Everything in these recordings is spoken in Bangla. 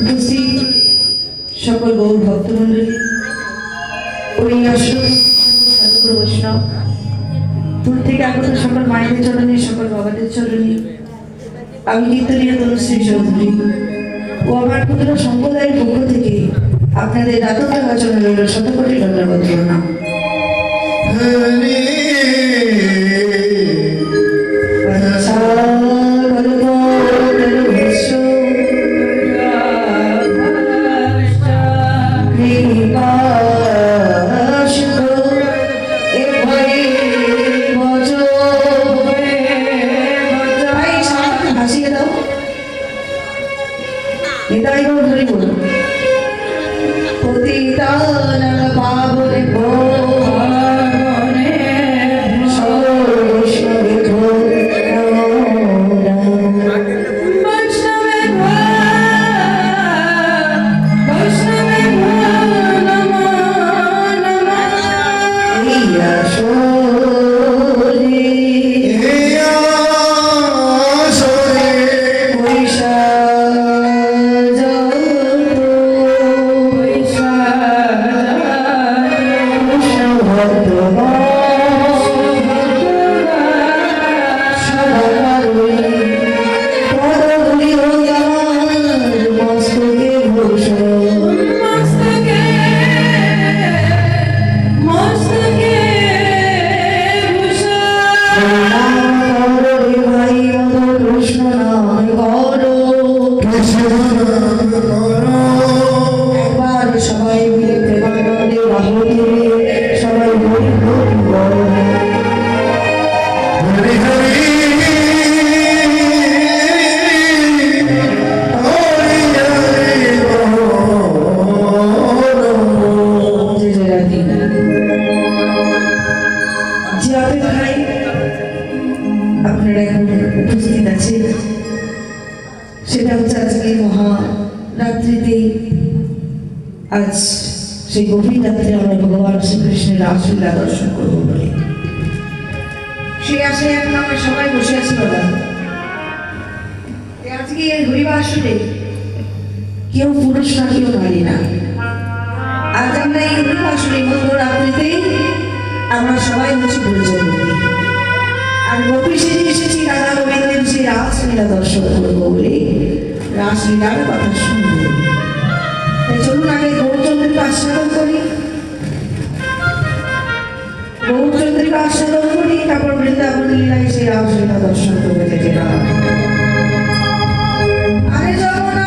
উপস্থিত সকল গৌর ভক্তমণ্ডলী, সাধুগুরু বৈষ্ণব, দূর থেকে আগত সকল মায়েদের চরণে, সকল বাবাদের চরণে আমি কীর্তনীয় তনুশ্রী চৌধুরী ও আমার ক্ষুদ্র সম্প্রদায়ের পক্ষ থেকে আপনাদের দাতব্য আচরণ রইল শতকোটি ধন্যবাদ প্রণাম। आज সেই গভীর রাত্রে আমরা ভগবান শ্রীকৃষ্ণের রাসলীলা দর্শন করবো বলে সেই আশায় এখন আমরা সবাই বসে আছি। বাবা, আজকে এই হরিবাসরে কেউ পুরুষ না, কেউ নারী না। আজ আমরা এই হরিবাসরে মধ্য রাত্রিতে আমরা সবাই হচ্ছে ব্রজগোপী, আর গোপী সেজে এসেছি রাধা গোবিন্দের সেই রাসলীলা দর্শন করবো বলে, রাসলীলার কথা শুনবো। চলুন আগে গৌরচন্দ্রকে আস্বাদন করি, গৌরচন্দ্রকে আস্বাদন করি, তারপর বৃন্দাবন লীলায় সেই রাসলীলা দর্শন করবে যেতে পারা। আরে যমুনা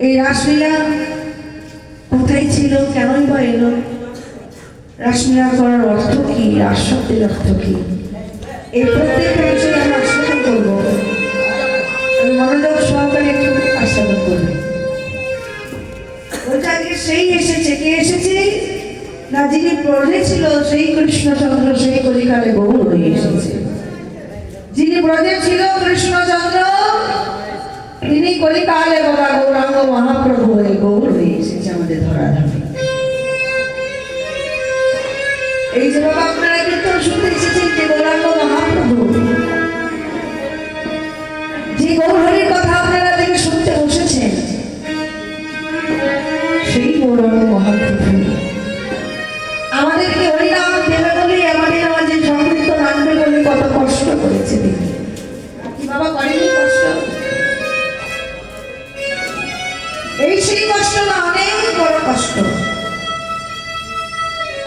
এই রাসলীলা কোথায় ছিল, কেনই বা এলো, রাসলীলা করার অর্থ কি, রাস শব্দের অর্থ কি, এই প্রত্যেকটা বিষয়ে আমরা আস্বাদন করবো। মনোযোগ সহকারে একটু আস্বাদন করবে। ওইটা আজকে সেই এসেছে, কে এসেছে না, যিনি ব্রজে ছিল সেই কৃষ্ণচন্দ্র সেই কলিকালে গৌর হয়ে এসেছে। যিনি ব্রজে ছিল কৃষ্ণচন্দ্র, তিনি কলিকালে বাবা গৌরাঙ্গ মহাপ্রভু হয়ে গৌর হয়ে এসেছে আমাদের ধরাধামে। এই যে বাবা আপনারা কিন্তু শুনতে এসেছেন যে গৌরাঙ্গ মহাপ্রভু, যে গৌরহরির কথা আপনারা থেকে শুনতে বসেছেন, সেই গৌরাঙ্গ মহাপ্রভু আমাদেরকে হরিনাম দেবে বলে, আমাদের মাঝে সংকীর্তন আনবে বলে কত কষ্ট করেছে তিনি। বাবা করেনি কষ্ট? এই সেই কষ্ট না, অনেক বড় কষ্ট।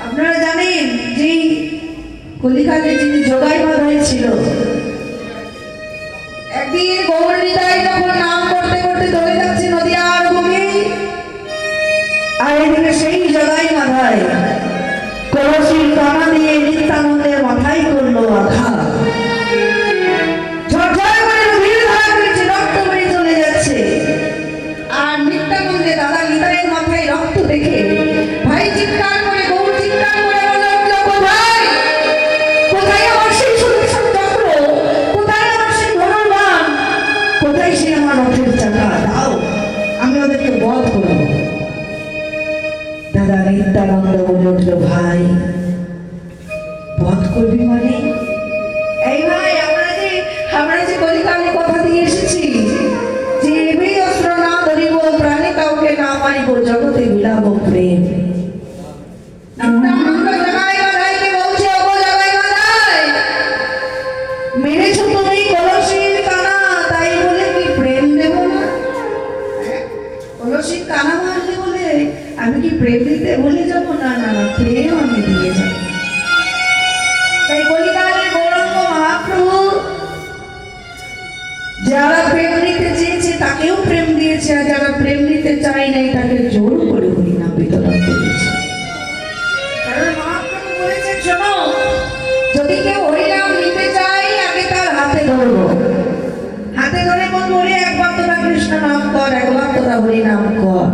আপনারা জানেন যে কলিকালে যিনি যোগাই মাধাই ছিল, একদিন গৌর নিতাই যখন নাম করতে করতে চলে যাচ্ছে নদীয়ার বুকে, আর এদিকে সেই যোগাই মাধাই কলসির কানা দিয়ে নিত্যানন্দের মাথায় করলো আঘাত। ঝরঝর করে নদীর ধারা করেছে, রক্ত বেরিয়ে চলে যাচ্ছে। আর নিত্যানন্দে দাদা নিতাইয়ের মাথায় রক্ত দেখে ভাই চিৎকার করে, গৌর চিৎকার করে বলে উঠল, কোথায় কোথায় আমার সেই সুদর্শন চক্র, কোথায় আমার সেই ধনুর্বাণ, কোথায় সে আমার রথের চাকা, দাও আমি ওদেরকে বধ করবো। দাদা নিত্যানন্দ বলে উঠল, ভাই বধ করবি মানে? এই ভাই আমরা যে কলিকালে কথা দিয়ে এসেছি যে এই অস্ত্র না ধরিব, প্রাণে কাউকে না মারিব, জগতে বিলাব প্রেম। নিত্যানন্দ জগাই মাধাইকে বলছে, ওগো জগাই মাধাই, মেরেছো তুমি কলসির কানা, তাই বলে কি প্রেম দেব না? কলসির কানা মারলে বলে আমি কি প্রেম দিতে বলে যাবো? না না না, প্রেম আমি দিয়ে যাব। তাই কলিকালে গৌরাঙ্গ মহাপ্রভু যারা প্রেম নিতে চেয়েছে তাকেও প্রেম দিয়েছে, আর যারা প্রেম নিতে চায় নাই তাকে জোর করে হরিনাম বিতরণ করেছে। কারণ মহাপ্রভু বলেছেন, শোনো, যদি কেউ হরিনাম নিতে চায় আগে তার হাতে ধরবো, হাতে ধরে বলবো, ওরে একবার তোরা কৃষ্ণ নাম কর, একবার তোরা হরিনাম কর।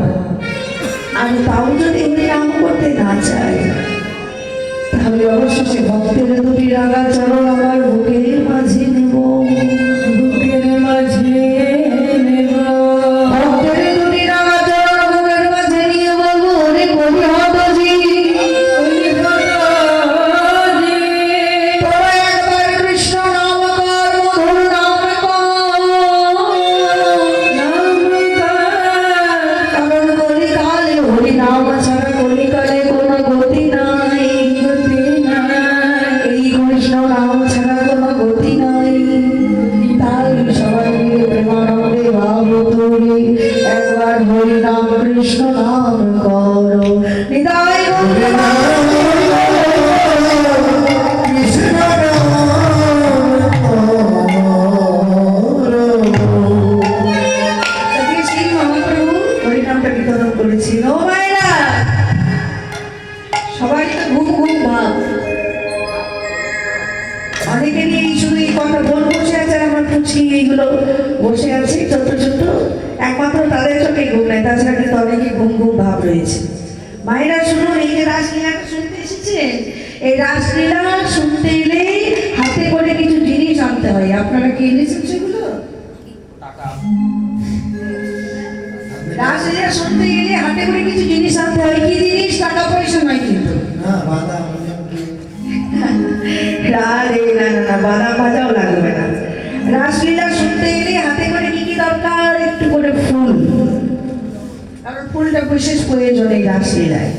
আর তাও যদি হরিনাম করতে না চায়, তাহলে অবশেষে ভক্তের দুটি রাগা চরণ আমার বুকের মাঝে নেব, বুকের মাঝে নেব, ভক্তের দুটি রাগা চরণ বুকের মাঝে নিয়ে বলবো, ওরে হরিহরজি, তোরা একবার কৃষ্ণ নাম কর, মধুর নাম কর, কারণ কলিকালে হরিনাম ছাড়া কলিকালে কোনো গতি নাই, এই কৃষ্ণ নাম ছাড়া কোনো গতি নাই। তাই সবাই মিলে প্রেমানন্দে ভাব তুলে একবার হরিনাম কৃষ্ণ নাম করো, নিতাই গৌর কৃষ্ণ সেই মহাপ্রভু হরিনামটা বিতরণ করেছিল। ও মায়েরা, সবাই তো ঘুম ঘুম ভাব, অনেকেরই শুধু এই কথা বোন বসে আছে, আমার পুচকি এইগুলো বসে আছে ছোট ছোট, একমাত্র তাদের চোখে ঘুম নাই, তাছাড়া কিন্তু অনেকে ঘুম ঘুম ভাব রয়েছে। মায়েরা শুনুন, এই যে রাসলীলাটা শুনতে এসেছে, এই রাসলীলা শুনতে এলে হাতে করে কিছু জিনিস আনতে হয়। আপনারা কি এনেছেন সেগুলো? রাসলীলা শুনতে গেলে হাতে করে কিছু জিনিস আনতে হয়। কি জিনিস? টাকা পয়সা নয় কিন্তু। না না না, বাদাম ভাজাও লাগবে না। রাসলীলা শুনতে গেলে হাতে করে কি কি দরকার? একটু করে ফুল, কারণ ফুলটা বিশেষ প্রয়োজন এই রাসলীলায়।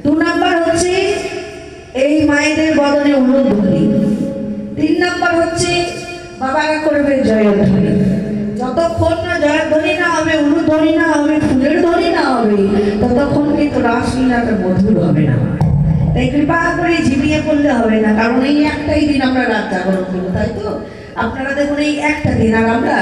2 নাম্বার হচ্ছে এই মায়েদের বদনে উলুধ্বনি। 3 নাম্বার হচ্ছে বাবারা করবে জয়ধ্বনি। যতক্ষণ না জয়ধ্বনি না হবে, উলুধ্বনি না হবে, ফুলের ধ্বনি না হবে, ততক্ষণ কিন্তু রাসলীলাটা মধুর হবে না। তাই কৃপা করে ঝিমিয়ে পড়লে হবে না, কারণ এই একটাই দিন আমরা রাত জাগরণ করবো, তাই তো? আপনারা দেখুন এই একটা দিন, আর আমরা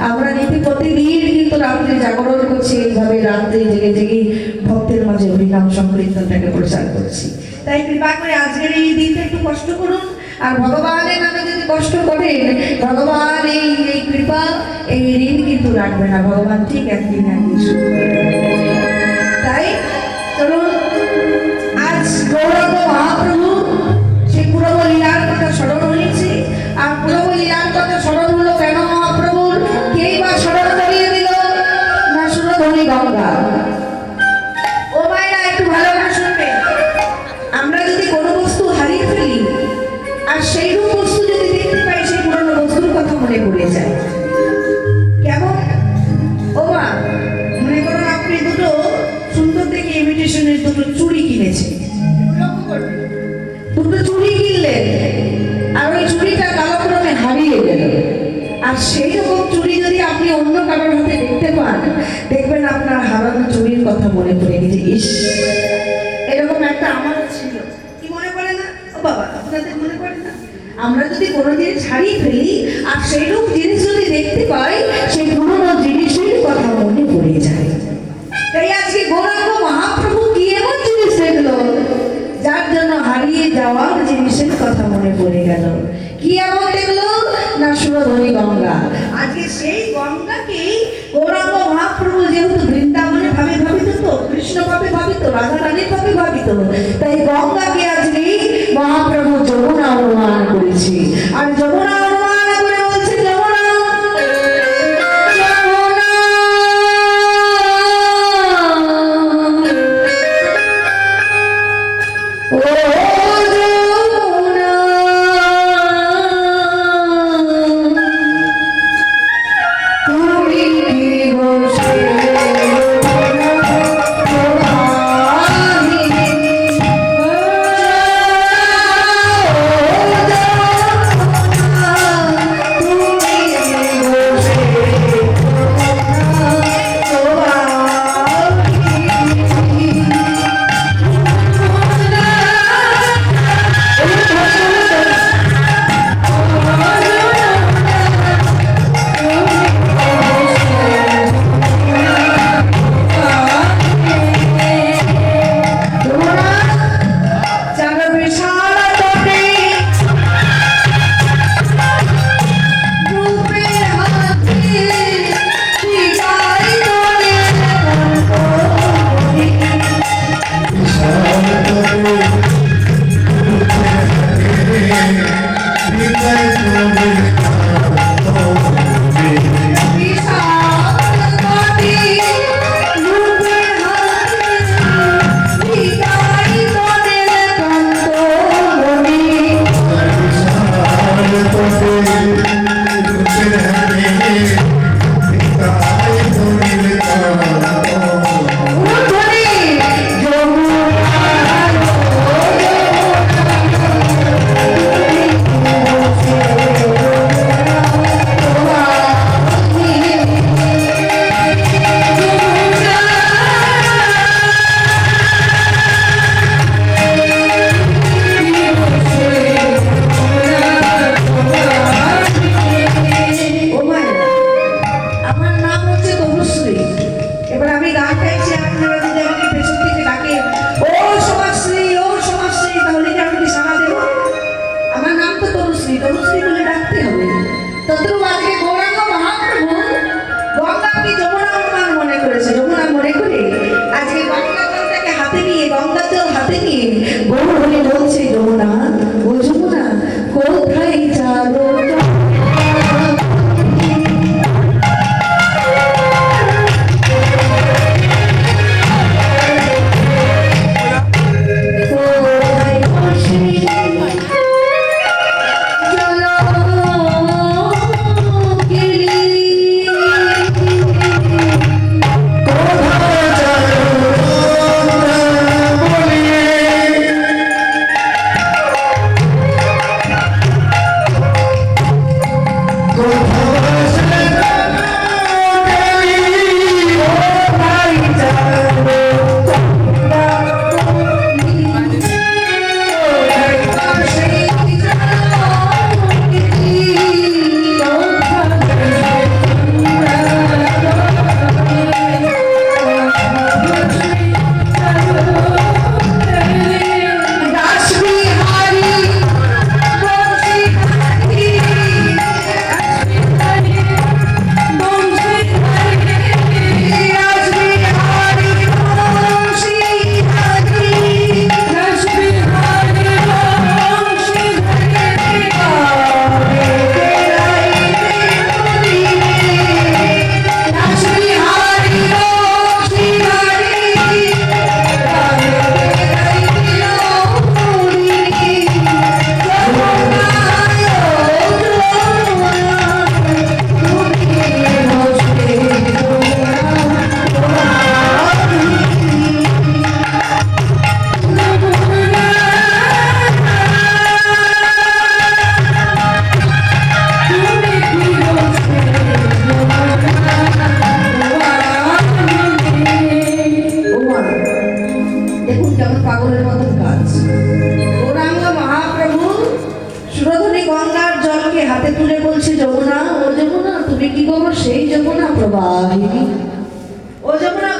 আমরা নীতি প্রতিদিন কিন্তু রাত্রে জাগরণ করছি, এইভাবে রাত্রে জেগে জেগে ভক্তের মাঝে হরিনাম সংকীর্তনটাকে প্রচার করছি। তাই কৃপা করে আজকের এই দিনটা একটু কষ্ট করুন, আর ভগবানের নামে যদি কষ্ট করেন, ভগবান এই এই কৃপা এই ঋণ কিন্তু রাখবে না, ভগবান ঠিক একদিন একদিন শুরু করে দেবে। তাই চলুন আজ গৌরাঙ্গ মহাপ্রভু সেই পুরব লীলার কথা স্মরণ হয়েছে। আর পুরব লীলার কথা স্মরণ হলো কেন মহাপ্রভুর, কেই বা স্মরণ করিয়ে দিল না সুরধনী গঙ্গা। ও মায়েরা একটু ভালো করে শুনবে, আমরা যদি কোনো বস্তু হারিয়ে ফেলি আর সেই রূপ বস্তু যদি দেখতে পাই, সেই পুরনো বস্তুর কথা মনে পড়ে যায়। কেমন ও মা, মনে করুন আপনি দুটো সুন্দর দেখে ইমিটেশনের দুটো চুড়ি কিনেছেন, দুটো চুড়ি কিনলেন, আর ওই চুড়িটা কালক্রমে হারিয়ে গেল। আর সেই রকম চুড়ি যদি আপনি অন্য কারোর হাতে দেখতে পান, দেখবেন আপনার হারানো চুড়ির কথা মনে পড়ে গেছে। ইস, এরকম একটা আমারও ছিল, কি মনে পড়ে না? ও বাবা, আপনাদের মনে পড়ে না? আমরা যদি কোনো জিনিস হারিয়ে ফেলি আর সেই রকম জিনিস যদি দেখতে পাই, সেই পুরোনো জিনিসের কথা মনে পড়ে যায়। তাই আজকে গৌরাঙ্গ মহাপ্রভু কি এমন জিনিস দেখলো যার জন্য হারিয়ে যাওয়ার জিনিসের কথা মনে পড়ে গেল? কি এমন দেখলো না সুরধনী গঙ্গা। আজকে সেই গঙ্গাকেই গৌরাঙ্গ মহাপ্রভু যেহেতু বৃন্দাবনে ভাবে ভাবিত, তো কৃষ্ণ ভাবে ভাবিত, রাধা রানীর ভাবে ভাবিত, তাই গঙ্গাকে আজকে মহাপ্রভু যমুনা অনুমান করেছি। আর যমুনা অনুমান করে বলছে, যমুনা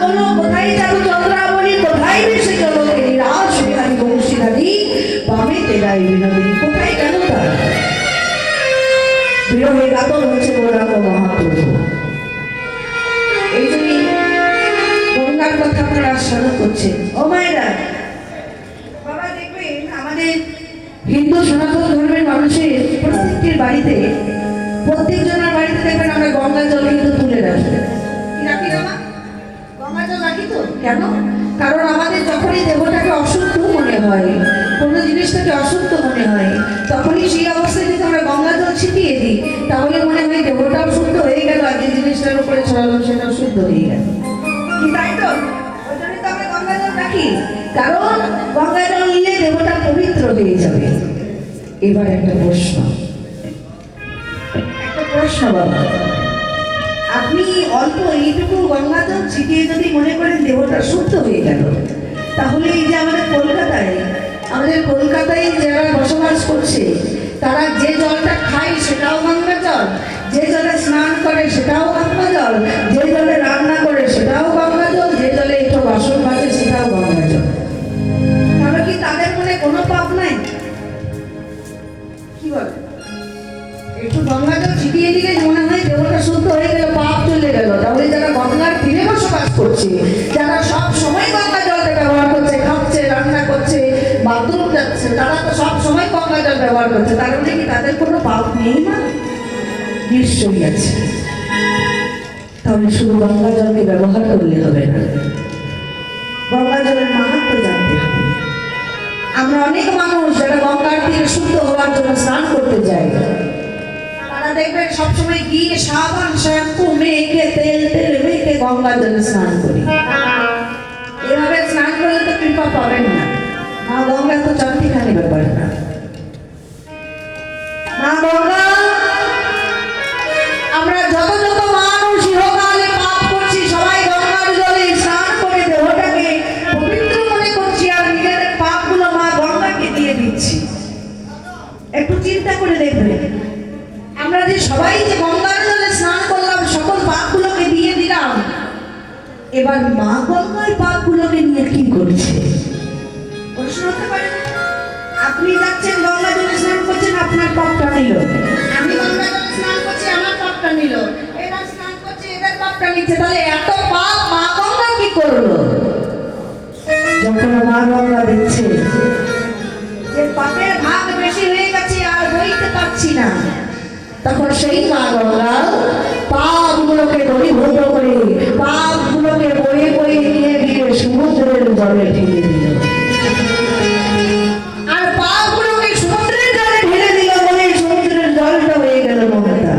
বলো কোথায় যাবো চন্দ্রাবলী, কোথায় বেশি গেল রাস বিহারী বংশীধারী, বামে তেরাই বিনোদিনী, কোথায় গেল তারা? বিরহে গাতন হচ্ছে গৌরাঙ্গ মহাপ্রভু। এই জন্য গঙ্গার কথা আপনারা স্মরণ করছেন। ও মায়েরা, বাবা দেখবেন আমাদের হিন্দু সনাতন ধর্মের মানুষের প্রত্যেকটির বাড়িতে, প্রত্যেকজনের বাড়িতে দেখবেন আমরা গঙ্গা জল কিন্তু তুলে রাখি। রাখি না মা? গঙ্গা জল রাখি তো কেন? কারণ আমাদের যখনই দেহটাকে অশুদ্ধ মনে হয়, কোনো জিনিসটাকে অশুদ্ধ মনে হয়, তখনই সেই অবস্থায় যদি আমরা গঙ্গা জল ছিটিয়ে দিই, তাহলে মনে হয় দেহটাও শুদ্ধ হয়ে গেল, আর যে জিনিসটার উপরে ছড়ালো সেটাও শুদ্ধ হয়ে গেল। কি তাই তো? ওই জন্যই তো আমরা গঙ্গা জল রাখি, কারণ গঙ্গা জল নিলে দেহটা পবিত্র হয়ে যাবে। এবার একটা প্রশ্ন বাবা, আপনি অল্প এইটুকু গঙ্গা জল ছিটিয়ে যদি মনে করেন দেহটা শুদ্ধ হয়ে গেল, তাহলে এই যে আমাদের কলকাতায় যারা বসবাস করছে, তারা যে জলটা খায় সেটাও গঙ্গা জল, যে জলে স্নান করে সেটাও গঙ্গা জল, যে জলে রান্না করে সেটাও গঙ্গা জল, যে জলে একটু বাসন মাজে সেটাও গঙ্গা জল। তাহলে কি তাদের মনে কোনো পাপ নাই? কি বলে? একটু গঙ্গা জল ছিটিয়ে দিলে মনে হয় দেহটা শুদ্ধ হয়ে গেল, পাপ চলে গেল। তাহলে যারা গঙ্গার তীরে বসবাস করছে, যারা সব সময় গঙ্গা জলটা ব্যবহার করছে, খাচ্ছে, রান্না করছে, বাথরুম যাচ্ছে, তারা তো সব সময় গঙ্গা জল ব্যবহার করছে, তার মানে কি তাদের কোনো পাপ নেই? না, নিশ্চয়ই আছে। তাহলে শুধু গঙ্গা জলকে ব্যবহার করলে হবে না, গঙ্গা জলের মাহাত্ম্য জানতে হবে। আমরা অনেক মানুষ যারা গঙ্গার তীরে শুদ্ধ হওয়ার জন্য স্নান করতে যাই, তারা দেখবেন সবসময় গিয়ে সাবান শ্যাম্পু মেখে তেল মেখে গঙ্গা জলে স্নান করি। এভাবে স্নান করলে তো কৃপা পাবেন না। মা গঙ্গা তো চারটিখানি ব্যাপার না। মা গঙ্গা, আমরা যত মানুষ ইহকালে পাপ করছি, সবাই গঙ্গার জলে স্নান করে দেহটাকে পবিত্র মনে করছি, আর নিজের পাপগুলো মা গঙ্গাকে দিয়ে দিচ্ছি। একটু চিন্তা করে দেখবেন, আমরা যে সবাই যে গঙ্গার জলে স্নান করলাম, সকল পাপগুলোকে দিয়ে দিলাম, এবার মা গঙ্গার পাপগুলোকে নিয়ে কি করছে? প্রশ্ন হতে পারে। আপনি যাচ্ছেন গঙ্গা জলে স্নান করছেন, আপনার পাপটা নিল। আমি গঙ্গা জলে স্নান করছি, আমার পাপটা নিল। এরা স্নান করছে, এদের পাপটা নিচ্ছে। তাহলে এত পাপ মা গঙ্গা কি করলো? যখন মা গঙ্গা দিচ্ছে যে পাপের ভাগ বেশি হয়ে গেছে, আর বইতে পারছি না, তখন সেই মা গঙ্গা পাপগুলোকে দড়িবদ্ধ করে, পাপগুলোকে বয়ে বয়ে নিয়ে গিয়ে সমুদ্রের জলে ঢেলে দিল। আর পাপগুলোকে সমুদ্রের জলে ঢেলে দিল বলে সমুদ্রের জলটা হয়ে গেল মমতা।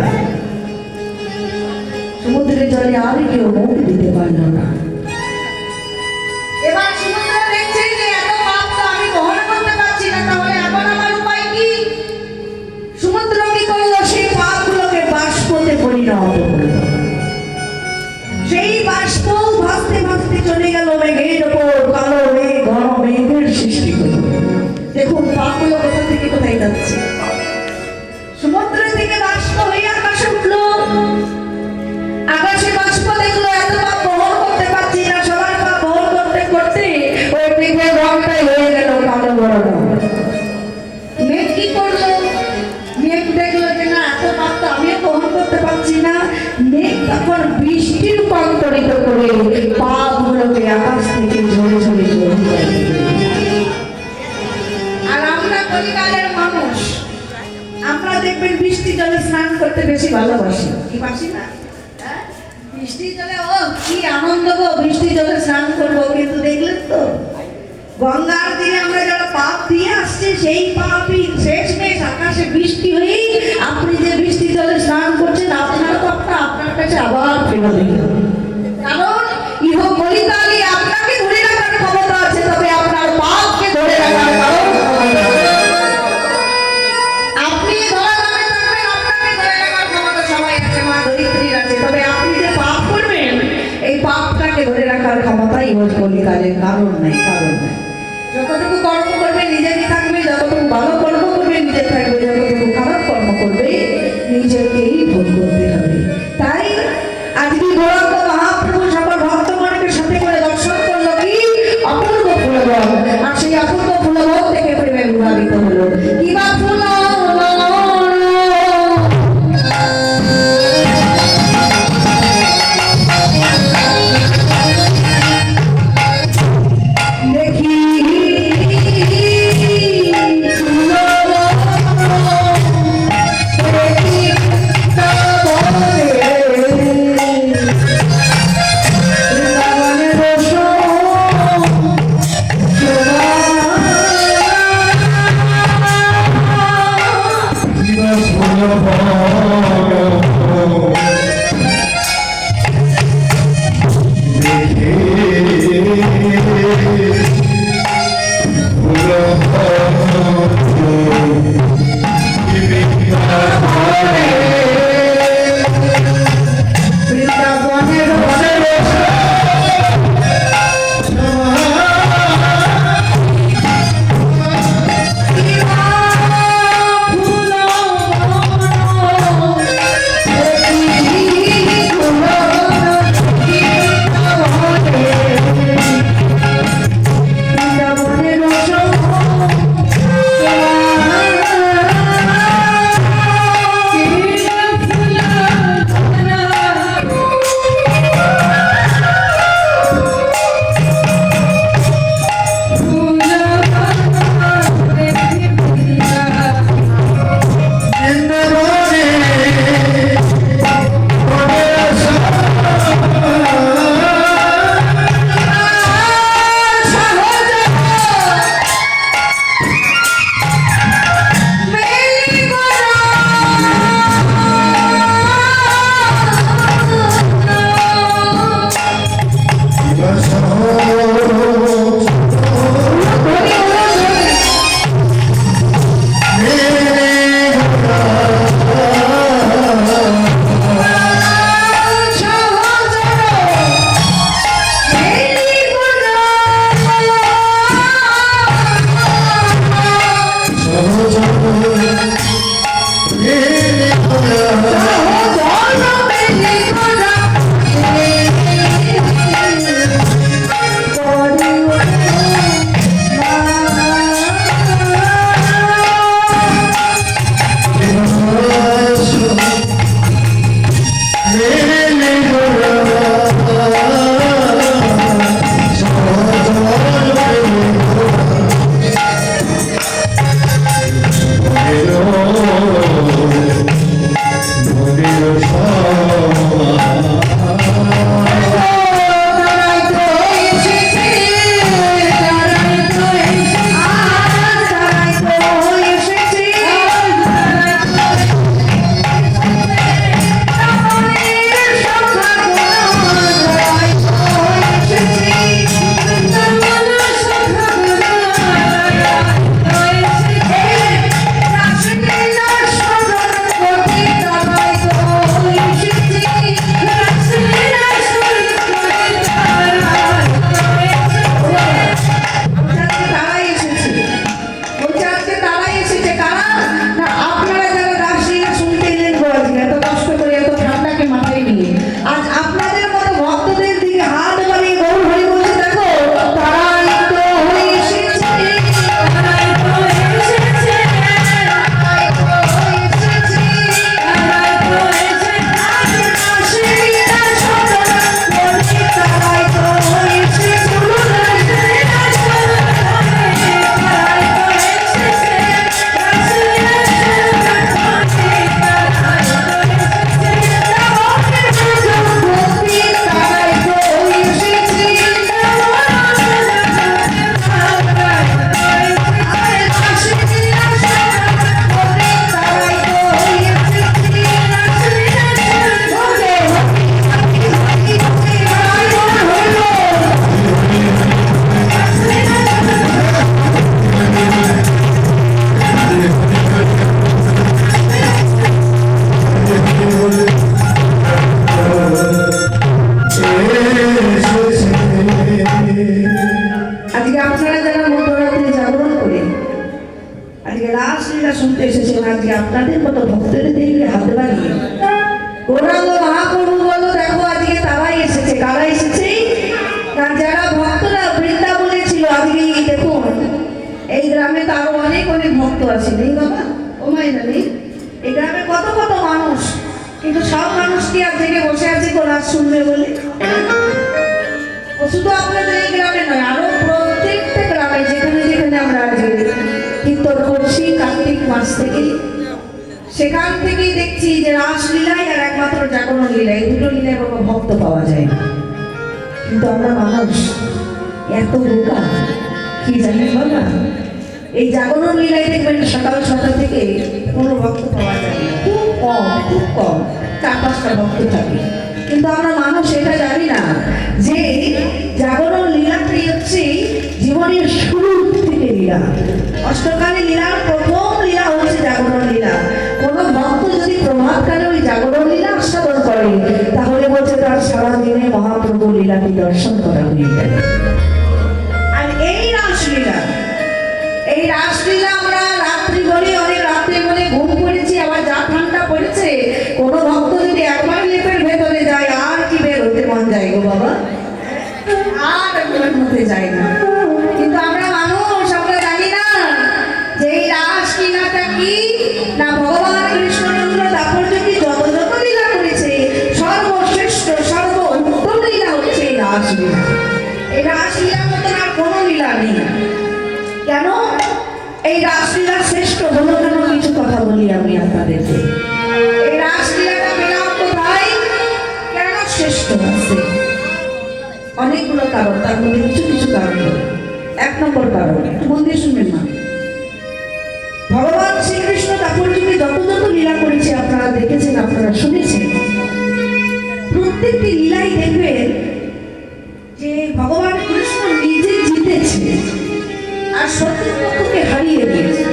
সমুদ্রের জলে আর কেউ মুখ দিতে পারল না। এবার সমুদ্র দেখছে যে এত পাপ তো আমি বহন করতে পারছি না, তাহলে এখন আমার উপায় কি? সমুদ্র কি করলো? সেই পাপগুলোকে বাষ্পতে পরিণত করলো। সেই বাষ্প ভাসতে ভাসতে চলে গেল মেঘের ওপর, কালো মেঘ, ঘন মেঘের সৃষ্টি করলো। দেখুন পাপগুলো কোথা থেকে কোথায় যাচ্ছে। সমুদ্র থেকে বাষ্প হয়ে আকাশে উঠলো, আকাশে বাষ্প দেখলো এত পাপ বহন করতে পারছি না, সবার পাপ বহন করতে করতে ওই মেঘের রংটাই হয়ে গেল কালো বড়। মেঘ কি করলো? মেঘ দেখলো যে না, এত পাপ তো আমিও বহন করতে পারছি না। মেঘ তখন বৃষ্টি রূপান্তরিত করে পাপগুলোকে আকাশ থেকে ঝরে ঝরে ঝরে। আর আমরা কলিকালের মানুষ, আমরা দেখবেন বৃষ্টি জলে স্নান করতে বেশি ভালোবাসি। কি বাসি না? বৃষ্টি জলে ও কি আনন্দ গো, বৃষ্টি জলে স্নান করবো। কিন্তু দেখলেন তো গঙ্গার তীরে আমরা যারা পাপ দিয়ে আসছে, সেই পাপই শেষমেশ আকাশে বৃষ্টি হয়েই আপনি যে বৃষ্টি জলে স্নান করছেন, আপনার পাপটা আপনার কাছে আবার ফেলে দিল। কারণ ইহ কলিকালে আপনাকে ধরে রাখার ক্ষমতা আছে, তবে আপনার পাপকে ধরে রাখার কারণ আপনি ধরা নামে থাকবেন, আপনাকে ধরে রাখার ক্ষমতা সবাই আছে, মা ধরিত্রীর আছে। তবে আপনি যে পাপ করবেন, এই পাপটাকে ধরে রাখার ক্ষমতা ইহ কলিকালের কারণ নাই। যতটুকু কর্ম করবে নিজেরই থাকবে, যতটুকু ভালো কর্ম করবে নিজের থাকবে, যতটুকু খারাপ কর্ম করবে নিজেকেই ভোগ করতে হবে। তাই আজকে গৌরাঙ্গ মহাপ্রভু সকল ভক্তগণকে সাথে শুনতে এসেছেন আজকে আপনাদের মতো ভক্তের দিকে হাত বাড়িয়ে গৌরাঙ্গ মহাপ্রভু বলো দেখো আজকে তারাই এসেছে। কারা এসেছে? কারণ যারা ভক্তরা বৃন্দাবনে ছিল আজকে দেখুন এই গ্রামে তো আরো অনেক অনেক ভক্ত আছে নেই বাবা? ও মাইনা নেই? এই গ্রামে কত কত মানুষ, কিন্তু সব মানুষ কি আর থেকে বসে আছে কোরআন শুনবে বলে? ও শুধু আপনাদের এই গ্রামে নয়, আরো প্রত্যেকটা গ্রামে যেখানে যেখানে আমরা আজকে কীর্তন করছি কার্তিক মাস থেকে, সেখান থেকেই দেখছি যে রাসলীলায় আর একমাত্র জাগরণ লীলায়, দুটো লীলায় বাবা ভক্ত পাওয়া যায় না। কিন্তু আমরা মানুষ এত বোকা কি জানেন বাবা, এই জাগরণ লীলায় দেখবেন সকাল 6টা থেকে কোনো ভক্ত পাওয়া যায় না, খুব কম 4-5টা ভক্ত থাকে। কিন্তু আমরা মানুষ এটা জানি না যে জাগরণ লীলাটাই হচ্ছে জীবনের শুরু থেকে লীলা। অষ্টকালী লীলার প্রথম লীলা হচ্ছে জাগরণ লীলা। কোনো ভক্ত যদি প্রভাতকালে ওই জাগরণ লীলা আস্বাদন করে তাহলে বলছে তার সারাদিনে মহাপ্রভু লীলাটি দর্শন করা হয়ে গেল। আর এই রাসলীলা, এই রাসলীলা আমরা রাত্রি বলি, অনেক রাত্রে বলে ঘুম পড়েছি, আবার যা ঠান্ডা পড়েছে কোনো ভক্ত যদি একবার লেপের ভেতরে যায় আর কি বের হতে মন যায় গো বাবা, আর বের হতে যায় না। কিন্তু আমরা মানুষ, আমরা জানি না যে এই রাসলীলাটা কি না, ভগবান কৃষ্ণচন্দ্র তাৎপর্যকে যত যত লীলা করেছে সর্বশ্রেষ্ঠ সর্ব উত্তম লীলা হচ্ছে এই রাসলীলা। এই রাসলীলার মতন আর কোনো লীলা নেই। কেন এই রাসলীলা শ্রেষ্ঠ হলো কেন, কিছু কথা বলি আমি আপনাদেরকে। এই রাসলীলাটা পেলাম কোথায়, কেন শ্রেষ্ঠ আছে? অনেকগুলো কারণ, তার মধ্যে কিছু কিছু কারণ। এক নম্বর কারণ, একটু মন দিয়ে শুনবেন না। ভগবান শ্রীকৃষ্ণ তাৎপর্যকে যত যত লীলা করেছে আপনারা দেখেছেন, আপনারা শুনেছেন, প্রত্যেকটি লীলাই দেখবেন যে ভগবান কৃষ্ণ নিজে জিতেছে আর শত্রুপক্ষকে হারিয়ে দিয়েছে,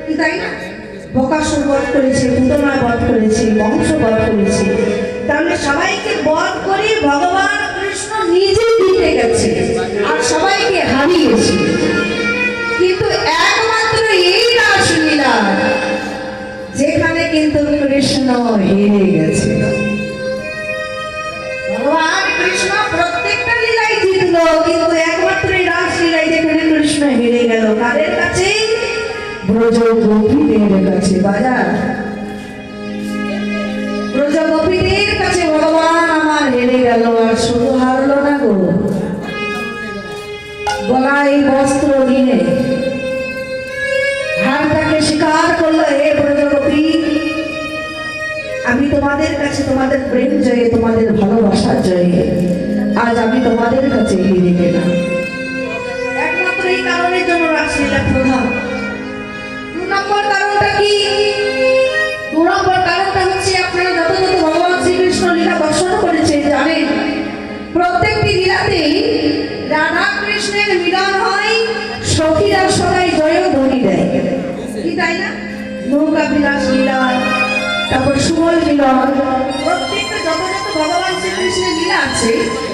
কি তাই না? বকাসুর বধ করেছে, পুতনা বধ করেছে, বংশ বধ করেছে। তাহলে সবাইকে বধ করে ভগবান কৃষ্ণ নিজে জিতে গেছে আর সবাইকে হারিয়েছে। কিন্তু একমাত্র এই রাসলীলা যেখানে কিন্তু কৃষ্ণ হেরে গেছে। ভগবান কৃষ্ণ প্রত্যেকটা লীলাই জিতলো, কিন্তু একমাত্র এই রাসলীলাই যেখানে কৃষ্ণ হেরে গেল। কাদের কাছে? ব্রজ গোপীদের কাছে। বাজার ব্রজ গোপীদের কাছে ভগবান আমার হেরে গেল। আর শুধু হারলো না গো, গলায় বস্ত্র নিয়ে হারটাকে স্বীকার করলো, হে ব্রজ গোপী, আমি তোমাদের কাছে তোমাদের প্রেম জয়ে, তোমাদের ভালোবাসার জয়ে আজ আমি তোমাদের কাছে হেরে গেলাম। একমাত্র এই কারণের জন্য রাসলীলা প্রধান। দু নম্বর কারণটা কি? দু নম্বর কারণটা হচ্ছে আপনারা যত যত ভগবান শ্রীকৃষ্ণ লীলা দর্শন করেছেন জানেন, প্রত্যেকটি লীলাতেই রাধা কৃষ্ণের মিলন হয়, সখীরা সবাই জয়ধ্বনি দেয়, কি তাই না? নৌকা বিলাস লীলা, তারপর সুবল মিলন, প্রত্যেকটা যত যত ভগবান শ্রীকৃষ্ণের লীলা আছে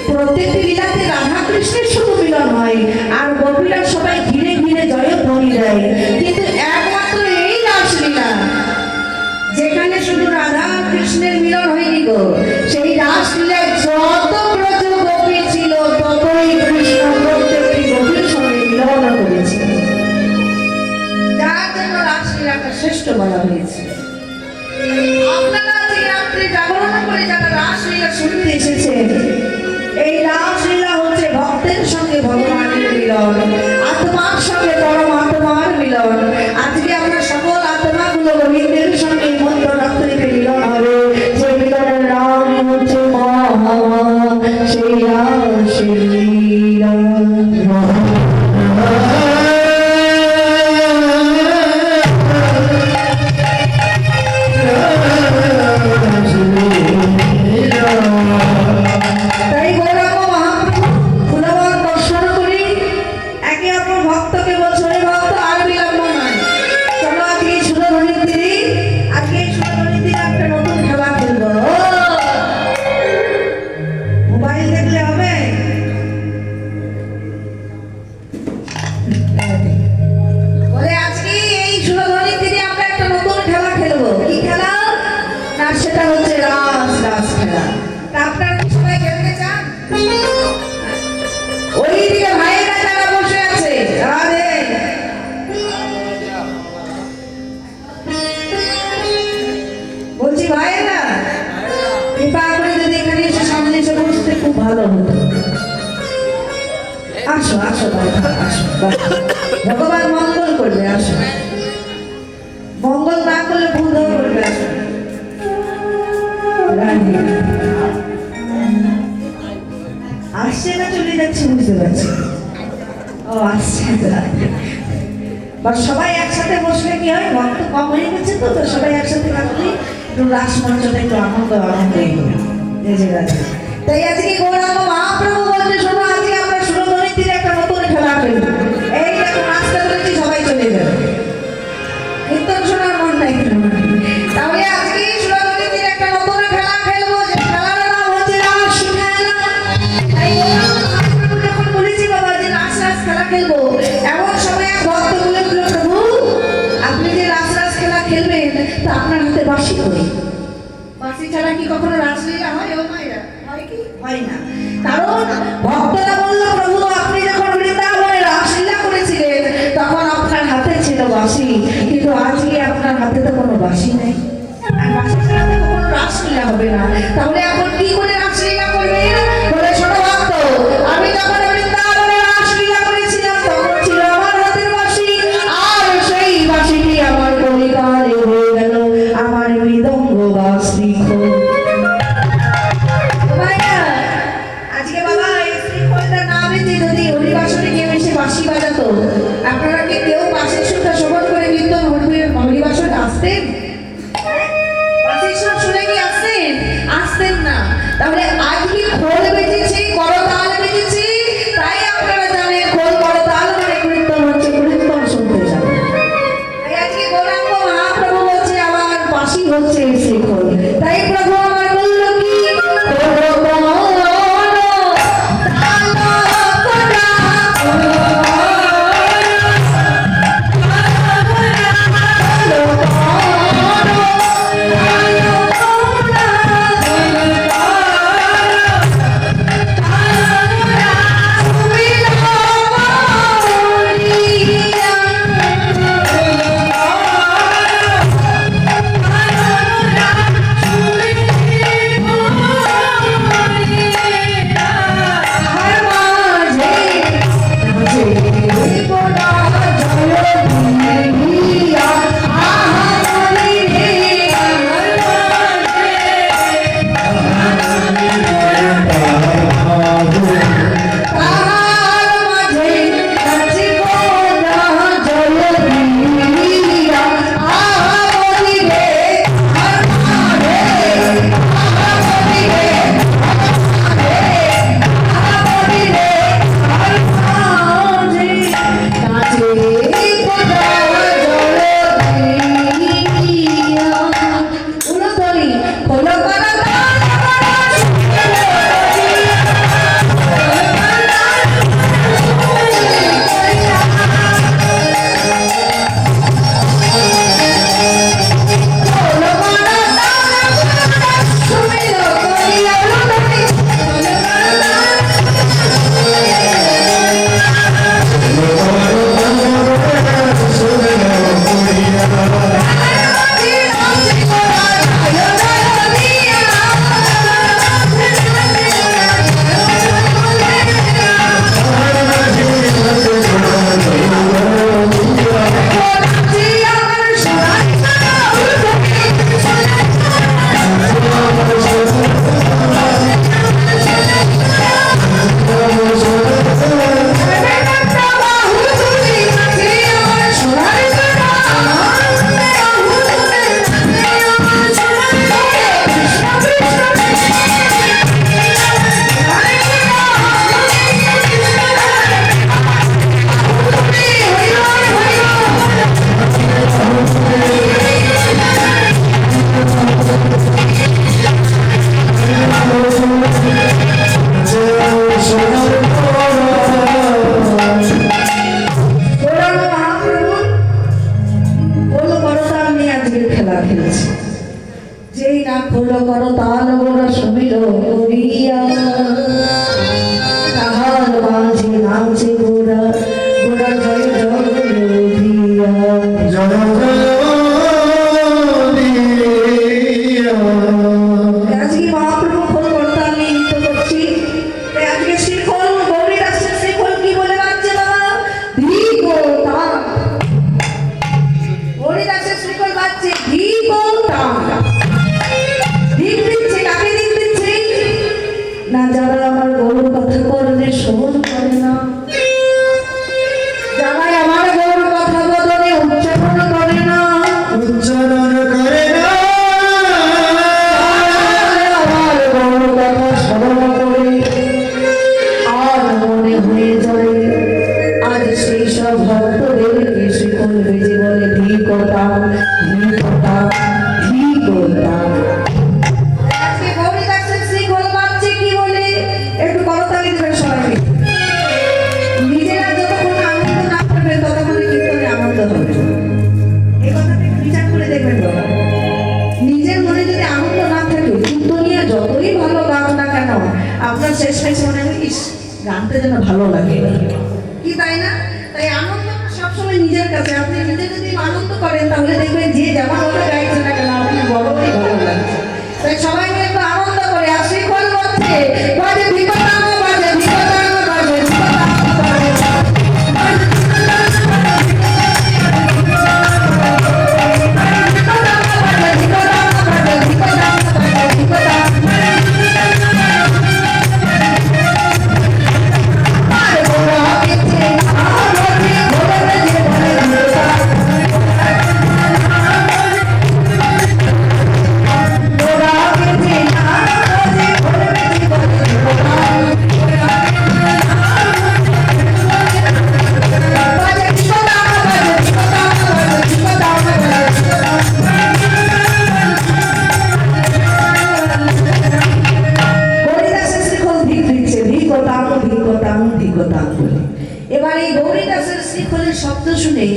প্রত্যেকটি লীলাতে রাধা কৃষ্ণের শুধু মিলন হয় আর গোপীরা সবাই ঘিরে ঘিরে জয়ধ্বনি দেয়। কিন্তু একমাত্র এই রাসলীলা যেখানে শুধু রাধা কৃষ্ণের মিলন হয়নি গো, সেই রাসলীলায় যত ব্রজ গোপী ছিল ততই কৃষ্ণ প্রত্যেকটি গোপীর সঙ্গে মিলন করেছে, যার জন্য রাসলীলাটা শ্রেষ্ঠ বলা হয়েছে। আপনারা যে রাত্রে জাগরণ করে যারা রাসলীলা শুনতে এসেছেন, এই রাসলীলা হচ্ছে ভক্তের সঙ্গে ভগবানের মিলন, আত্মার সঙ্গে পরমাত্মার মিলন। আজকে আমরা সকল আত্মাগুলো গোবিন্দের সঙ্গে মন্ত্র রাত্রিতে মিলন হবে, যে মিলনের নাম হচ্ছে মহা, সেই রাসলীলা। আসো আসো আসো, ভগবান মঙ্গল করবে, আসো। মঙ্গল না করলে ভুল করবে, আসো। আসছে না চলে যাচ্ছে বুঝতে পারছি। ও আসছে, বা সবাই একসাথে বসলে কি হয়, ভক্ত কম হয়ে গেছে তো, তো সবাই একসাথে রাখলে একটু রাস মঞ্চটা একটু আনন্দ আনন্দই হবে। বেজে গেছে। তাই আজকে গৌরাঙ্গ মহাপ্রভু বলছে, শোনো আজকে আমরা সুরধরিত্রীর একটা নতুন খেলা খেলবো। এই দেখো নাচতে বলেছি, সবাই চলে যাবে, কীর্তন শোনার মন নাই কেন? তাহলে আজকে সুরধরিত্রীর একটা নতুন খেলা খেলবো, যে খেলার নাম হচ্ছে রাস খেলা। তাই গৌরাঙ্গ মহাপ্রভু যখন বলেছি বাবা যে রাস খেলা খেলবো, এমন সময় এক ভক্ত বলে উঠল, প্রভু আপনি যে রাস খেলা খেলবেন তা আপনার হাতে বাঁশি করি। বাঁশি ছাড়া কি কখনো রাসলীলা হয়? ও মায়েরা, হয় কি? হয় না। কারণ ভক্তরা বলল, প্রভু আপনি যখন বৃন্দাবনে রাসলীলা করেছিলেন তখন আপনার হাতে ছিল বাঁশি, কিন্তু আজকে আপনার হাতে তো কোনো বাঁশি নেই, আর বাঁশি ছাড়া তো কোনো রাসলীলা হবে না। তাহলে এখন কি করে রাসলীলা করবেন? বলে, শোনো ভক্ত, আমি যখন বৃন্দাবনে রাসলীলা করেছিলাম তখন ছিল আমার হাতের বাঁশি, আর সেই বাঁশিটি আমার কলিকালে হয়ে গেল আমার মৃদঙ্গ বা শ্রীখোল। আজকে বাবা এই শ্রীখোলটা না বেঁচে যদি হরিবাসরে গিয়ে এসে বাঁশি বাজাতো, আপনারা কি কেউ বাঁশির সুরটা শ্রবণ করে কীর্তন হরিবাসরে আসতেন? বাঁশির সুর শুনে কি আসতেন? আসতেন না। তাহলে আজকে খোল বেজেছে, করতাল বেজেছে, তাই আপনারা জানেন খোল করতাল মানে কীর্তন হচ্ছে, কীর্তন শুনতে যান। তাই আজকে গৌরাঙ্গ মহাপ্রভু বলছে আমার বাঁশি হচ্ছে শ্রীখোল। তাই প্রভু আমার বলল কি, ভক্তদেরকে শিকল বেজে বলে ধিকতা ধিকতা ধিকতা। আজকে গৌরীদাসের শিকল বাজছে কি বলে একটু করতালি দেবেন সবাই। নিজেরা যতক্ষণ আনন্দ না করবে ততক্ষণে কীর্তনে আনন্দ হবে। এই কথাটা একটু বিচার করে দেখবেন বাবা। নিজের মনে যদি আনন্দ না থাকে কীর্তনিয়া যতই ভালো গান না কেন আপনার শেষ শেষে মনে হয় ইস গানটা যেন ভালো লাগে কি, তাই না? তাই আনন্দটা সবসময় নিজের কাছে। আপনি নিজে যদি আনন্দ করেন তাহলে দেখবেন যে যেমন ওটা গাইছে না কেন আপনার বড়ই ভালো লাগছে। তাই সবাই মিলে একটু আনন্দ করে আর শিকল বাজছে বাজে বিপদাম বাজে বিপদাম বাজে বিপদাম বাজে এবার এই গৌরীদাসের শিখলের শব্দ শুনে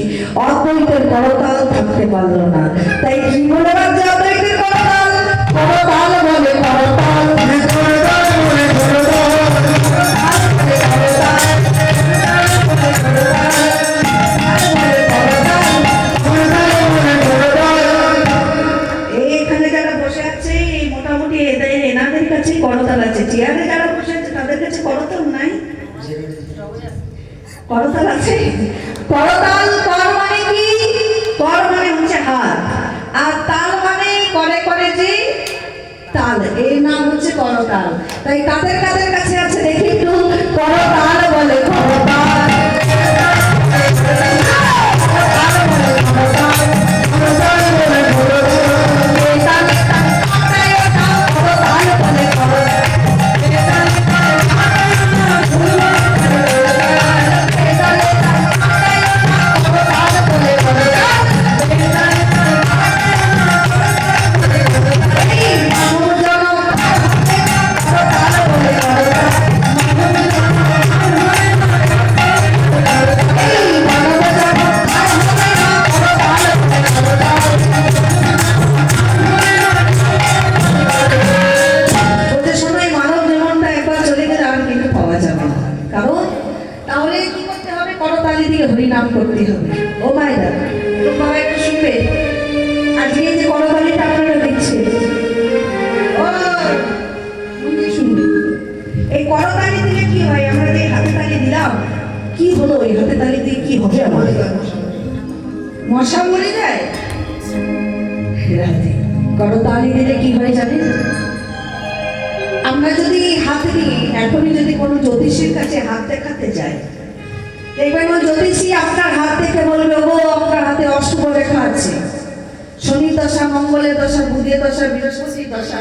অদ্বৈতের করতাল থাকতে পারল না। তাই কি বলে রাজ্যে অদ্বৈতের করতাল করতাল বলে করতাল এখানে যারা বসে আছে এই মোটামুটি এনাদের কাছে করতাল আছে। চেয়ারে যারা বসে আছে তাদের কাছে করতাল নাই, করতাল আছে। করতাল কর মানে কি? কর মানে হচ্ছে হাত, আর তাল মানে করে করে যে তাল, এর নাম হচ্ছে করতাল। তাই কাদের কাদের কাছে আছে দেখি একটু করতাল বলে করতাল হরিনাম করতে হবে। ও মায়েরা তোমরা একটু শুনবে, আজকে যে করতালিটা আপনারা দেখছেন শুনবে, এই করতালি দিলে কি হয়? আমরা যে হাতে তালি দিলাম কি হলো? ওই হাতে তালি দিয়ে কি হবে? আমার মশা মরে যায়। করতালি দিলে কি হয় জানেন? আমরা যদি হাত নিয়ে এখনই যদি কোনো জ্যোতিষীর কাছে হাত দেখাতে যাই দেখবেন ওই জ্যোতিষী আপনার হাত দেখে বলবে ও আপনার হাতে অশুভ রেখা আছে, শনি দশা, মঙ্গলের দশা, বুধের দশা, বৃহস্পতির দশা।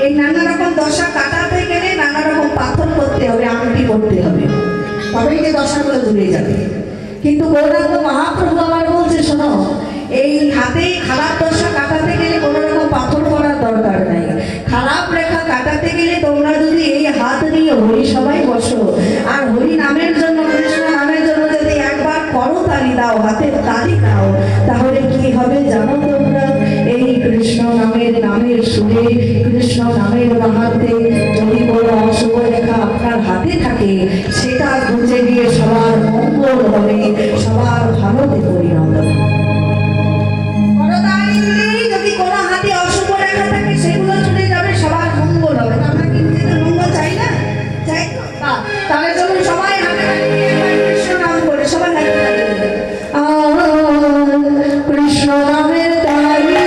এই নানা রকম দশা কাটাতে গেলে নানা রকম পাথর করতে হবে, আংটি করতে হবে, তবেই যে দশাগুলো দূরে যাবে। কিন্তু গৌরাঙ্গ মহাপ্রভু আমার বলছে শোনো, এই হাতে খারাপ দশা কাটাতে গেলে কোনো রকম পাথর করার দরকার নাই। খারাপ রেখা কাটাতে গেলে তোমরা যদি এই হাত নিয়ে হরি সবাই বসো আর হরি নামের জন্য, কৃষ্ণ নামের জন্য যদি একবার করতালি দাও, হাতের তালি দাও, তাহলে কি হবে জানো তোমরা? এই কৃষ্ণ নামের সুরে, কৃষ্ণ নামের মাহাত্মে যদি কোনো অশুভ রেখা আপনার হাতে থাকে সেটা ঘুচে গিয়ে সবার মঙ্গল হবে, সবার ভালোতে পরিণত হবে। যদি কোনো হাতে অশুভ রেখা থাকে সেগুলো চলে যাবে, সবার মঙ্গল হবে। আমরা কি নিজেদের মঙ্গল চাই না? চাই তো? তাহলে চলুন সবাই হাতে কৃষ্ণ নাম করে সবাই হাতে কৃষ্ণ নামের তালি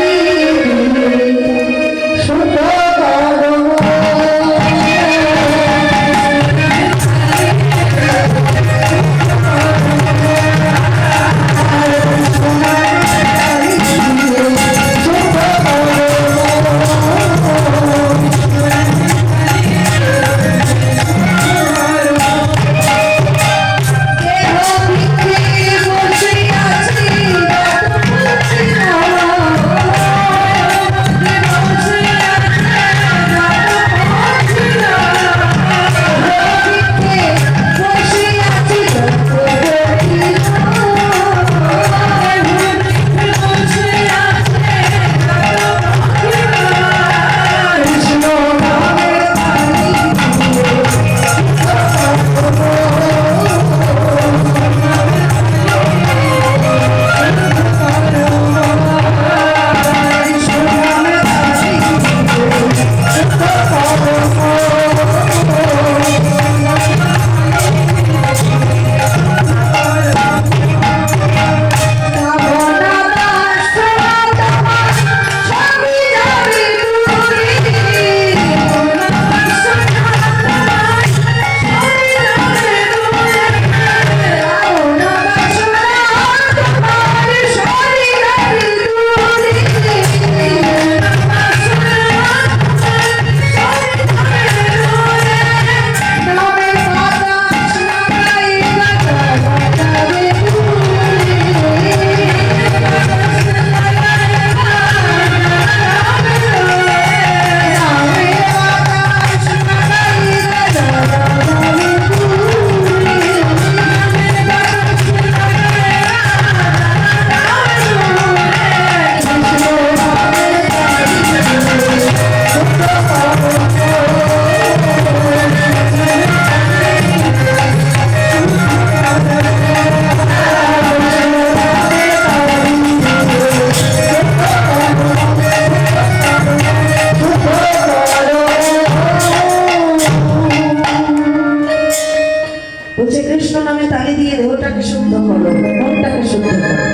নামে তালি দিয়ে দেহটাকে শুদ্ধ করো, মনটাকে শুদ্ধ করো।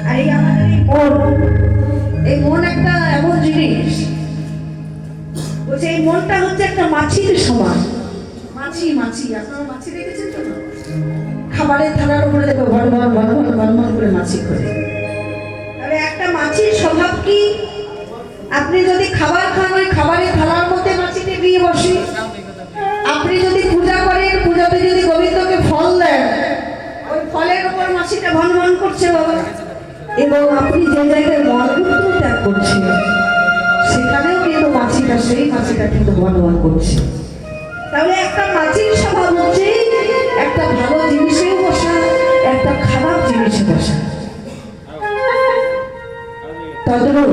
আর এই আমাদের এই মন একটা এমন জিনিস, বলছে এই মনটা হচ্ছে একটা মাছির সমান। মাছি মাছি আপনারা মাছি দেখেছেন তো? খাবারের থালার উপরে দেখো ভর ভর ভর ভর ভর ভর করে মাছি করে। তাহলে একটা মাছির স্বভাব কি? আপনি যদি খাবার খান, ওই খাবারের থালার মধ্যে মাছিতে গিয়ে বসে। আপনি যদি পূজা করেন, পূজাতে যদি গোবিন্দকে ফল দেন, ওই ফলের উপর মাছিটা ভন ভন করছে বাবা। এবং আপনি যে জায়গায় মলমূত্র ত্যাগ করছেন, সেখানেও কিন্তু মাছিটা, সেই মাছিটা কিন্তু ভন ভন করছে। তাহলে একটা মাছির স্বভাব হচ্ছে একটা ভালো জিনিসেও বসা, একটা খারাপ জিনিসে বসা। তদ্রূপ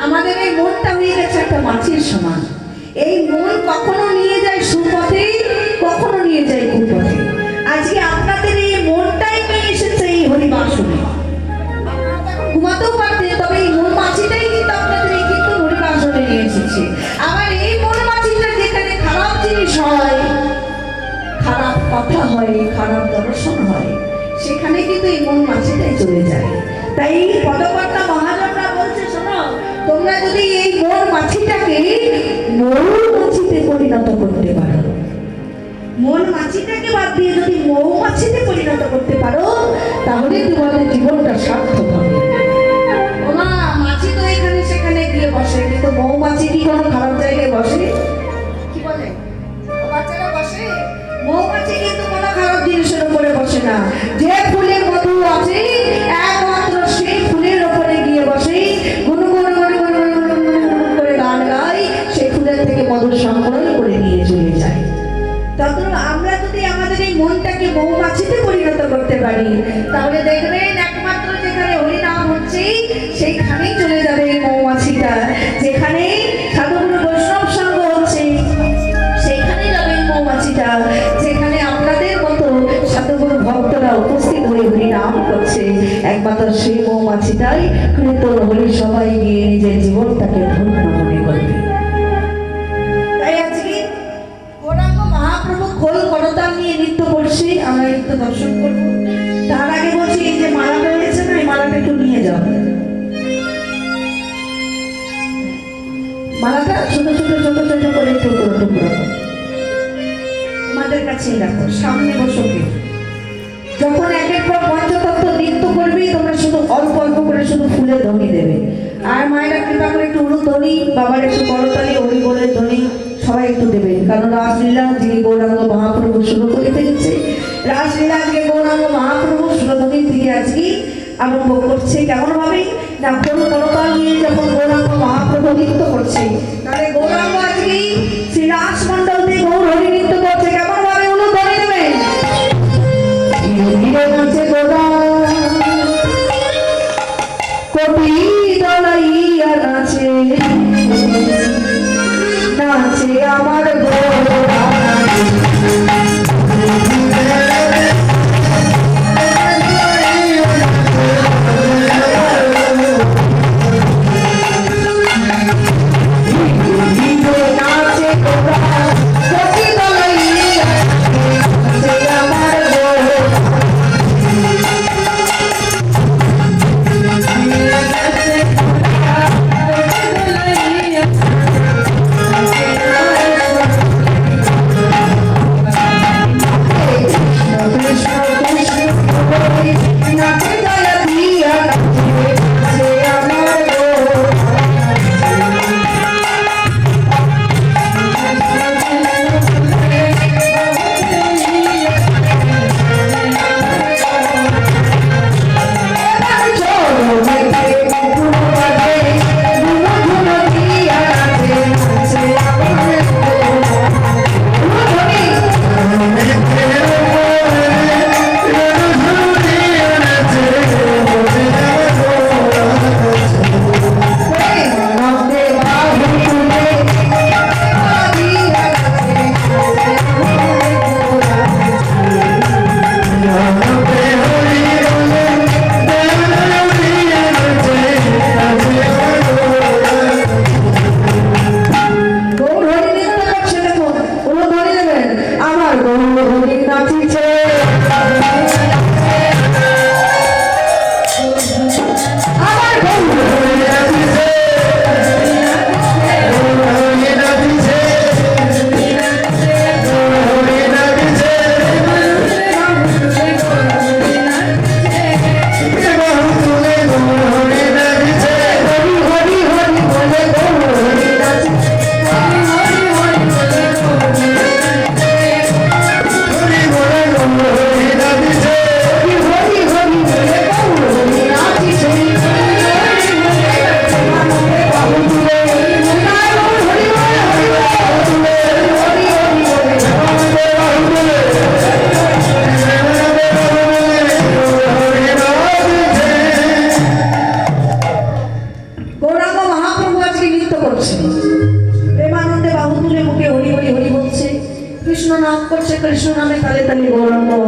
আমাদের এই মনটা হয়ে গেছে একটা মাছির সমান। এই মন কখনো নিয়ে যায় সুপথে, কখনো নিয়ে যায় কুপথে। আজকে আপনাদের এই মনটাই নিয়ে এসেছে এই হরিবাসনে। ঘুমাতেও পারতেন, তবে এই মন মাছিটাই কিন্তু আপনাদের এই কিন্তু হরিবাসনে নিয়ে এসেছে। আবার এই মন মাছিটা যেখানে খারাপ জিনিস হয়, খারাপ কথা হয়, খারাপ দর্শন হয়, সেখানে কিন্তু এই মন মাছিটাই চলে যায়। তাই পদকর্তা মহাজনরা বলছে, শোনো, তোমরা যদি এই মন মাছিটাকে মৌ মাছিতে পরিণত করতে পারো, মন মাছিটাকে বাদ দিয়ে যদি মৌমাছিতে পরিণত করতে পারো, তাহলে তোমাদের জীবনটা সার্থক হবে। ওমা, মাছি তো এখানে সেখানে গিয়ে বসে, কিন্তু মৌমাছি কি কোনো খারাপ জায়গায় বসে? কি বলে বাচ্চারা বসে? মৌমাছি কিন্তু কোনো খারাপ জিনিসের উপরে বসে না। যে ফুলে মধু আছে, একমাত্র সেই ফুলের উপরে গিয়ে বসে, গুনগুন করে গান গায়, সেই ফুলের থেকে মধু সংগ্রহ করে নিয়ে চলে যায়। তখন আমরা যদি আমাদের এই মনটাকে মৌমাছিতে পরিণত করতে পারি, তাহলে দেখবেন একমাত্র যেখানে হরিনাম হচ্ছে, সেইখানেই চলে যাবে এই মৌমাছিটা। যেখানে সাধুগুরু বৈষ্ণব সঙ্গ হচ্ছে, সেইখানেই যাবে এই মৌমাছিটা। যেখানে আপনাদের মতো সাধুগুরু ভক্তরা উপস্থিত হয়ে হরিনাম করছে, একমাত্র সেই মৌমাছিটাই কীর্তন হরি সবাই গিয়ে নিজের জীবনটাকে ধন্য মনে করবে। তাই আজকে গৌরাঙ্গ মহাপ্রভু খোল করতাল নিয়ে নৃত্য করছে, আমরা নৃত্য দর্শন করব। তার আগে বলছি, এই যে মালাটা রয়েছে না, এই মালাটা একটু নিয়ে যাও। মালাটা ছোট ছোট ছোট ছোট করে টুকরো টুকরো তোমাদের কাছে রাখো, সামনে বসো। যখন একের পর পঞ্চতত্ত্ব নৃত্য করবে, তোমরা শুধু অল্প অল্প করে শুধু ফুলের ধ্বনি দেবে। আর মায়েরা কৃপা করে একটু উলু ধ্বনি, বাবার একটু করতালি, হরি বলের ধ্বনি সবাই একটু দেবেন। কারণ রাসলীলা যিনি গৌরাঙ্গ মহাপ্রভু শুরু করে ফেলেছে, রাসলীলা আজকে গৌরাঙ্গ মহাপ্রভু সুরধ্বনি থেকে আজকে আরম্ভ করছে। কেমন ভাবে না, কোন করতাল নিয়ে যখন গৌরাঙ্গ মহাপ্রভু নৃত্য করছে, তাহলে গৌরাঙ্গ আজকে শ্রী রাস মন্ডল দিয়ে গৌর হরি নৃত্য করছে। কেমন ভাবে উলু ধ্বনি দেবেন? নাচে গোরা কবি দলাইয়া নাচে, নাচে আমার গোরা। নাচে গোরা কবি দলাইয়া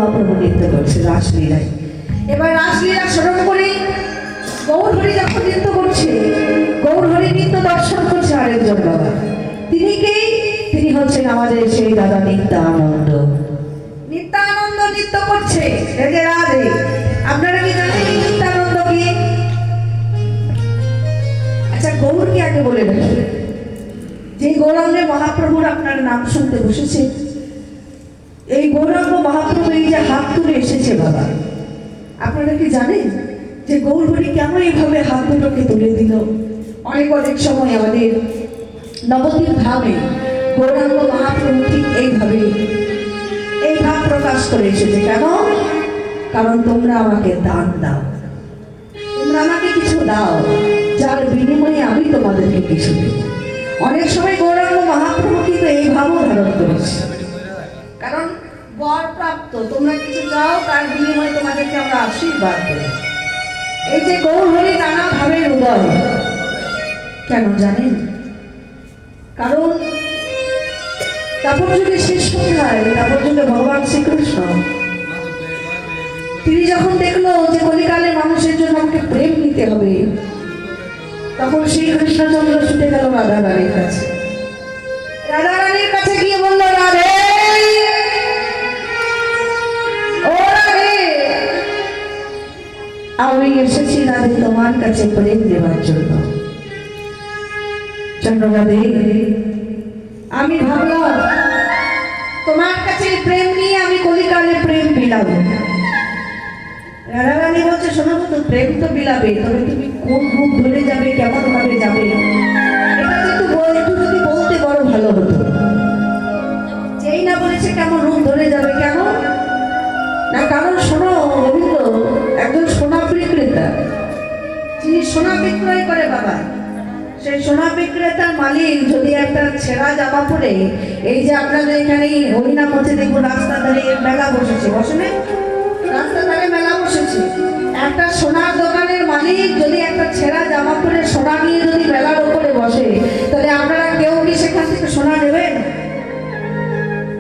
মহাপ্রভু নৃত্য করছে রাসলীলায়। এবার রাসলীলা স্মরণ করে গৌরহরি যখন নৃত্য করছে, গৌরহরি নৃত্য দর্শন করছে আরেকজন বাবা। তিনি কে? তিনি হচ্ছেন আমাদের সেই দাদা নিত্যানন্দ। নিত্যানন্দ নৃত্য করছে রাধে রাধে। আপনারা কি জানেন নিত্যানন্দ কে? আচ্ছা, গৌরকে আগে বলে রাখি, যে গৌরাঙ্গে মহাপ্রভুর আপনার নাম শুনতে বসেছে, এই গৌরাঙ্গ মহাপ্রভু এই যে হাত তুলে এসেছে বাবা, আপনারা কি জানেন যে গৌরহরি কেন এইভাবে হাত দুটোকে তুলে দিল? অনেক সময় আমাদের নবদ্বীপ ধামে গৌরাঙ্গ মহাপ্রভু ঠিক এইভাবে এই ভাব প্রকাশ করে এসেছে। কেন? কারণ তোমরা আমাকে দান দাও, তোমরা আমাকে কিছু দাও, যার বিনিময়ে আমি তোমাদেরকে কিছু দেব। অনেক সময় গৌরাঙ্গ মহাপ্রভু কিন্তু এই ভাবও ধারণ করেছে, কারণ বর প্রাপ্ত, তোমরা কিছু চাও, তার বিনিময়ে তোমাদেরকে আমরা আশীর্বাদ দেব। এই যে গৌরহরি নানা ভাবের উদয়, কেন জানেন? কারণ তারপর যুগে শেষ সন্ধ্যায়, তারপর যুগে ভগবান শ্রীকৃষ্ণ তিনি যখন দেখলো যে কলিকালে মানুষের জন্য আমাকে প্রেম নিতে হবে, তখন শ্রী কৃষ্ণচন্দ্র ছুটে গেল রাধা রানীর কাছে। রাধা রানীর কাছে গিয়ে বলল, রাধে ও রাধে, আমি এসেছি রাধে তোমার কাছে প্রেম দেওয়ার জন্য। চন্দ্ররাধে, আমি ভাবলাম তোমার কাছে প্রেম নিয়ে আমি কলিকালে প্রেম বিলাবো। রাধা রানী বলছে, শোনো তো, প্রেম তো বিলাবে, তবে তুমি কোন রূপ ধরে যাবে, কেমন ভাবে যাবে, এটা একটু যদি বলতে বড় ভালো হতো। যেই না বলেছে কেমন রূপ ধরে যাবে, কেন না, কারণ শোনো রবীন্দ্র একজন সোনা বিক্রেতা, যিনি সোনা বিক্রয় করে বাবা, সেই সোনা বিক্রেতার মালিক যদি একটা ছেঁড়া জামা পরে, এই যে আপনাদের এখানে হরিনাম হচ্ছে, দেখুন রাস্তা ধারে মেলা বসেছে, বসে না, রাস্তা ধারে মেলা বসেছে, একটা সোনার দোকানের মালিক যদি একটা ছেঁড়া জামা পরে সোনা নিয়ে যদি মেলার উপরে বসে, তাহলে আপনারা কেউ কি সেখান থেকে সোনা নেবেন?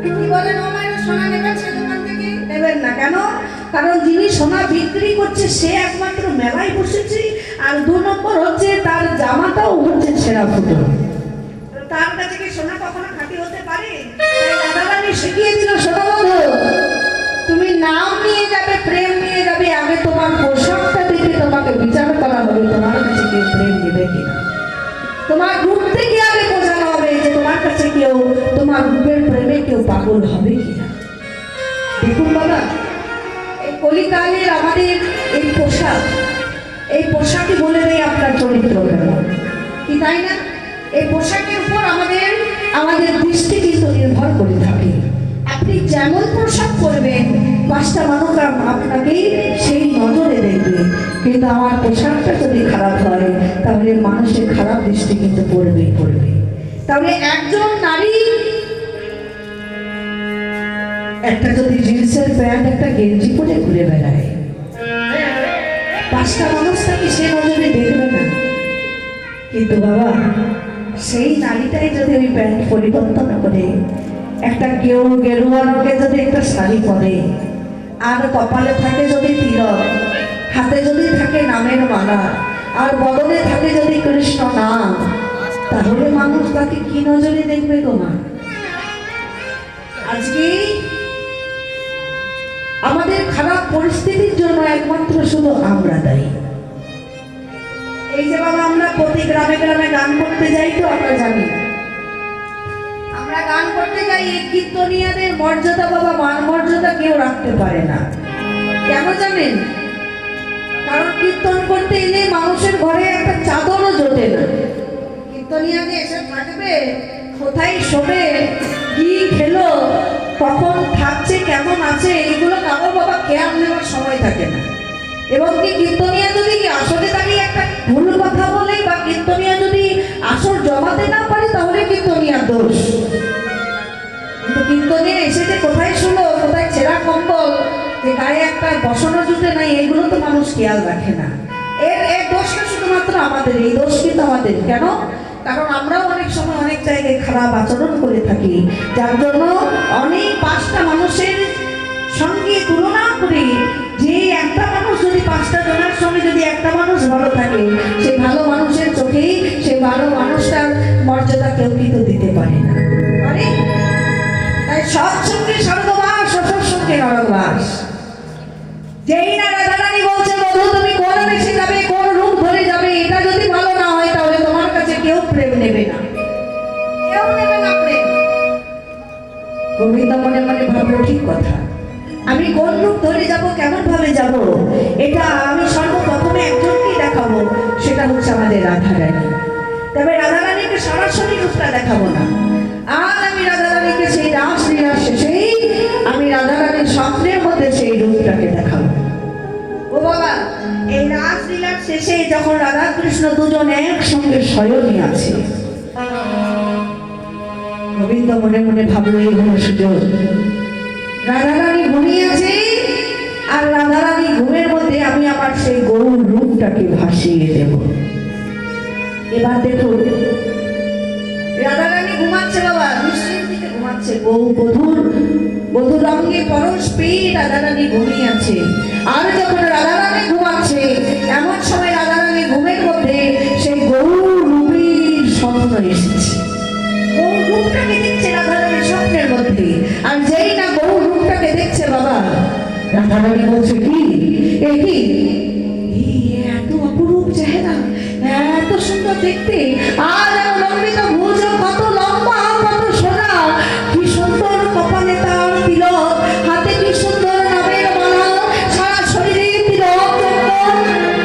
কি বলেন? সোনা নেবেন সে দোকান থেকে? নেবেন না। কেন? কারণ যিনি সোনা বিক্রি করছে সে একমাত্র মেলায় বসেছে, আর 2 নম্বর হচ্ছে তার জামাটাও হচ্ছে ছেঁড়া ফুটো, তার কাছে কি সোনা কখনো খাঁটি হতে পারে? রাধা রানী শিখিয়ে দিল, সোনা বন্ধু, তুমি নাম নিয়ে যাবে, প্রেম নিয়ে যাবে, আগে তোমার পোশাকটা দেখে তোমাকে বিচার করা হবে তোমার কাছে কেউ প্রেম নেবে কিনা। তোমার রূপ থেকে আগে বোঝানো হবে যে তোমার কাছে কেউ, তোমার রূপের প্রেমে কেউ পাগল হবে কিনা। দেখুন বাবা, এই কলিকালের আমাদের এই পোশাক, এই পোশাকই বলে দেয় আপনার চরিত্র কেমন, কি তাই না? এই পোশাকের উপর আমাদের দৃষ্টি কিন্তু নির্ভর করে থাকে। আপনি যেমন পোশাক পরবেন, 5টা মানুষ আপনাকে সেই নজরে দেখবে, কিন্তু আমার পোশাকটা যদি খারাপ হয় তাহলে মানুষের খারাপ দৃষ্টি কিন্তু পড়বে। তাহলে একজন নারী একটা যদি জিন্সের প্যান্ট একটা গেঞ্জি পরে ঘুরে বেড়ায়, 5টা মানুষ তাকে সে নজরে দেখবে না, কিন্তু বাবা সেই নারীটাই যদি ওই প্যান্ট পরিবর্তন করে একটা কেউ গেরুয়া রঙে যদি একটা শাড়ি পরে, আর কপালে থাকে যদি তিলক, হাতে যদি থাকে নামের মালা, আর বদনে থাকে যদি কৃষ্ণ নাম, তাহলে মানুষ তাকে কি নজরে দেখবে গো মা? আজকে আমাদের খারাপ পরিস্থিতির জন্য একমাত্র শুধু আমরা দায়ী। এই যে বাবা আমরা প্রতি গ্রামে গ্রামে গান করতে যাই, তো আমরা জানি আমরা গান করতে যাই, এই কীর্তনিয়াদের মর্যাদা বাবা, মান মর্যাদা কেউ রাখতে পারে না। কেন জানেন? কারণ কীর্তন করতে এলে মানুষের ঘরে একটা চাদরও জোটে না। কীর্তনিয়াকে এসে থাকবে, কোথায় শোবে, কি খেলো, কখন থাকছে, কেমন আছে, এগুলো কারো বাবা কেয়ার নেওয়ার সময় থাকে না। এবং কি কীর্তনিয়া যদি আসলে দাঁড়িয়ে একটা ভুল কথা বলে, বা কীর্তনিয়া যদি আসর জমাতে না পারে, তাহলে কীর্তনিয়ার দোষ। কিন্তু কীর্তনিয়া এসে যে কোথায় শুলো, কোথায় ছেঁড়া কম্বল, যে গায়ে একটা বসানো জুটে নাই, এগুলো তো মানুষ খেয়াল রাখে না। এর দোষটা শুধুমাত্র আমাদের, এই দোষ কিন্তু আমাদের। কেন? কারণ আমরাও অনেক সময় অনেক জায়গায় খারাপ আচরণ করে থাকি, যার জন্য অনেক 5টা মানুষের সঙ্গে তুলনা করে যে একটা মানুষ যদি পাঁচটা জনের সঙ্গে যদি একটা মানুষ ভালো থাকে, সেই ভালো মানুষের চোখে সেই ভালো মানুষটার মর্যাদা কেউ কিন্তু দিতে পারে না, পারে? তাই সৎসঙ্গে স্বর্গবাস, অসৎসঙ্গে নরকবাস। যেই না রাধারানী বলছে বধূ তুমি কোন বেশি যাবে, কোন রূপ ধরে যাবে, এটা যদি ভালো না হয় তাহলে তোমার কাছে কেউ প্রেম নেবে না, কেউ নেবে না প্রেম। গোবিন্দ মনে মনে ভাবলো ঠিক কথা, আমি কোন রূপ ধরে যাব, কেমন ভাবে যাব, এটা আমি সর্বপ্রথমে একজনকেই দেখাবো, সেটা হচ্ছে আমাদের রাধারানী। তবে রাধারানীকে সরাসরি রূপটা দেখাবো না, আর আমি রাধারানীকে সেই রাসলীলা শেষেই আমি রাধারানীর স্বপ্নের মধ্যে সেই রূপটাকে দেখাবো। ও বাবা, এই রাসলীলার শেষে যখন রাধা কৃষ্ণ দুজন একসঙ্গে শয়নে আছে, গোবিন্দ মনে মনে ভাবলো এই হলো সুযোগ। রাধারানী ঘুমিয়েছে, আর রাধারানী ঘুমের মধ্যে আমি আমার সেই গরুর রূপটাকে ভাসিয়ে দেব। এবার দেখো রাধারানী ঘুমাচ্ছে বাবা, নিশ্চিন্তে ঘুমাচ্ছে, বধুর অঙ্গে পরশ পেয়ে রাধারানী ঘুমিয়ে আছে। আর যখন রাধারানী ঘুমাচ্ছে, এমন সময় রাধারানী ঘুমের মধ্যে সেই গরুর রূপের স্বপ্ন এসেছে। গরুর রূপটাকে দেখছে রাধারানী স্বপ্নের মধ্যে, আর যেই না গরুর রূপটাকে দেখছে বাবা, রাধারানী বলছে কি এত অপরূপ চেহারা, এত সুন্দর দেখতে, আর লম্বিত ভুজ, কত লম্বা, কত সোনা, কি সুন্দর কপালে তার তিলক, হাতে কি সুন্দর নামের মালা, সারা শরীরে তিলক,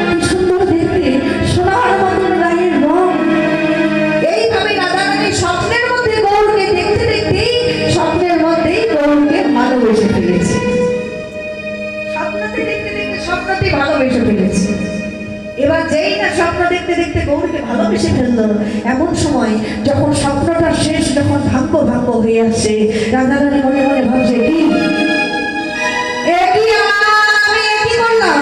কি সুন্দর দেখতে, সোনার মতন গায়ের রং। এইভাবে রাধারানী স্বপ্নের মধ্যে গৌরকে দেখতে দেখতে স্বপ্নের মধ্যেই গৌরকে ভালোবেসে ফেলেছে। স্বপ্নতে দেখতে দেখতে স্বপ্নতে ভালোবেসে ফেলেছে। এবার যেই না স্বপ্ন দেখতে দেখতে গৌরকে ভালোবেসে ফেললো, এমন সময় যখন স্বপ্নটা শেষ, যখন ভাঙ্গ হয়ে আসছে, রাধারানী মনে মনে ভাবছে কি আমি করলাম,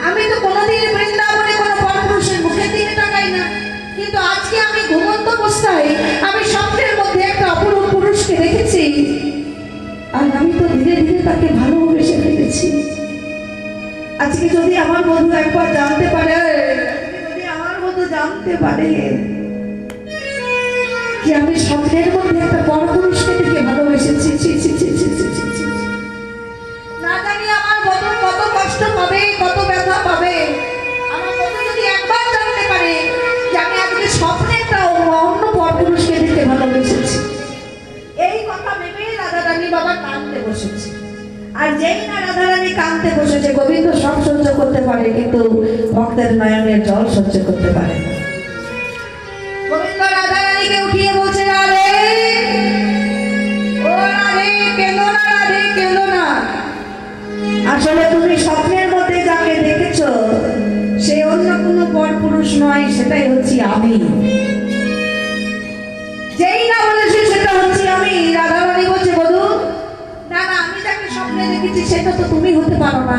আমি তো কোনোদিন বৃন্দাবনে কোনো পরপুরুষের মুখের দিকে তাকাই না, কিন্তু আজকে আমি ঘুমন্ত অবস্থায় আমি স্বপ্নের মধ্যে একটা অপরূপ পুরুষকে দেখেছি, আর আমি তো ধীরে ধীরে তাকে ভালোবেসে ফেলেছি। আজকে যদি আমার বন্ধু একবার জানতে পারে, যে আমি স্বপ্নের মধ্যে একটা পরপুরুষকে দেখে ভালোবেসেছি, না জানি আমার বন্ধু কত কষ্ট পাবে, কত ব্যথা পাবে। আমার বন্ধু যদি একবার জানতে পারে যে আমি আজকে স্বপ্নে একটা অন্য পরপুরুষকে দেখে ভালোবেসেছি, এই কথা ভেবে রাধারানী বাবা কাঁদতে বসেছে। আর যেই না রাধারানী কাঁদতে বসেছে, গোবিন্দ সব সহ্য করতে পারে, কিন্তু ভক্তের নয়নের জল সহ্য করতে পারে না। গোবিন্দ রাধারানীকে উঠিয়ে বলছে, রাধে, ও রাধে, কেঁদো না, রাধে কেঁদো না। আসলে তুমি স্বপ্নের মধ্যে যাকে দেখেছো সে অন্য কোনো পরপুরুষ নয়, সেটাই হচ্ছে আমি। যেই না বলেছে সেটা হচ্ছে আমি। রাধারানী বলছে, বধূ না না, আমি যাকে স্বপ্নে দেখেছি সেটা তো তুমি হতে পারো না,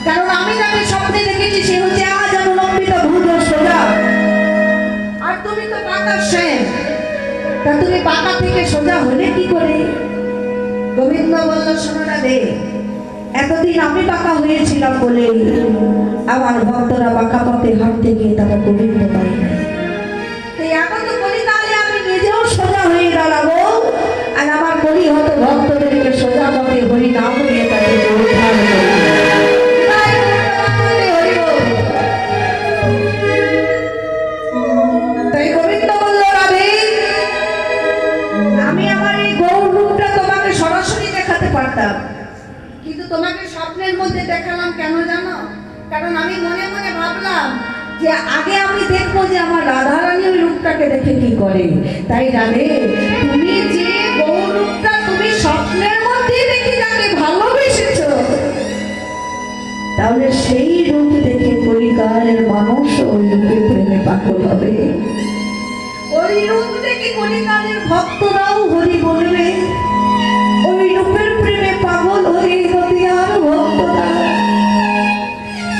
কারণ আমি যাকে স্বপ্নে দেখেছি সে হচ্ছে আজ লম্বিত ভুজ সোজা, আর তুমি তো বাঁকা শ্যাম, তা তুমি বাঁকা থেকে সোজা হলে কি করে? গোবিন্দ বলল, শোনো রাধে, এতদিন আমি বাঁকা হয়েছিলাম বলে আমার ভক্তরা বাঁকা পথে হাঁটতে গিয়ে তারা গোবিন্দ পাই না। এই আগত কলিকালে আমি নিজেও সোজা হয়ে দাঁড়াবো, আর আমার কলি হতো ভক্তদেরকে সোজা পথে হরি নাম নিয়ে তাদেরকে উদ্ধার করবো। তাই গোবিন্দ বলল, রাধে, আমি আমার এই গৌর রূপটা তোমাকে সরাসরি দেখাতে পারতাম, কিন্তু তোমাকে স্বপ্নের মধ্যে দেখালাম কেন জানো? কারণ আমি মনে মনে ভাবলাম যে আগে আমি দেখবো যে আমার রাধারানী ওই রূপটাকে দেখে কি করে। তাই রাধে, তুমি যে গৌর রূপটা তুমি স্বপ্নের মধ্যে দেখে যাকে ভালোবেসেছো, তাহলে সেই রূপ দেখে কলিকালের মানুষ ওই রূপে প্রেমে পাগল হবে। ওই রূপ দেখে কলিকালের ভক্তরাও হরি বলবে, ওই রূপের প্রেমে পাগল হয়ে নদিয়ার ভক্তরা,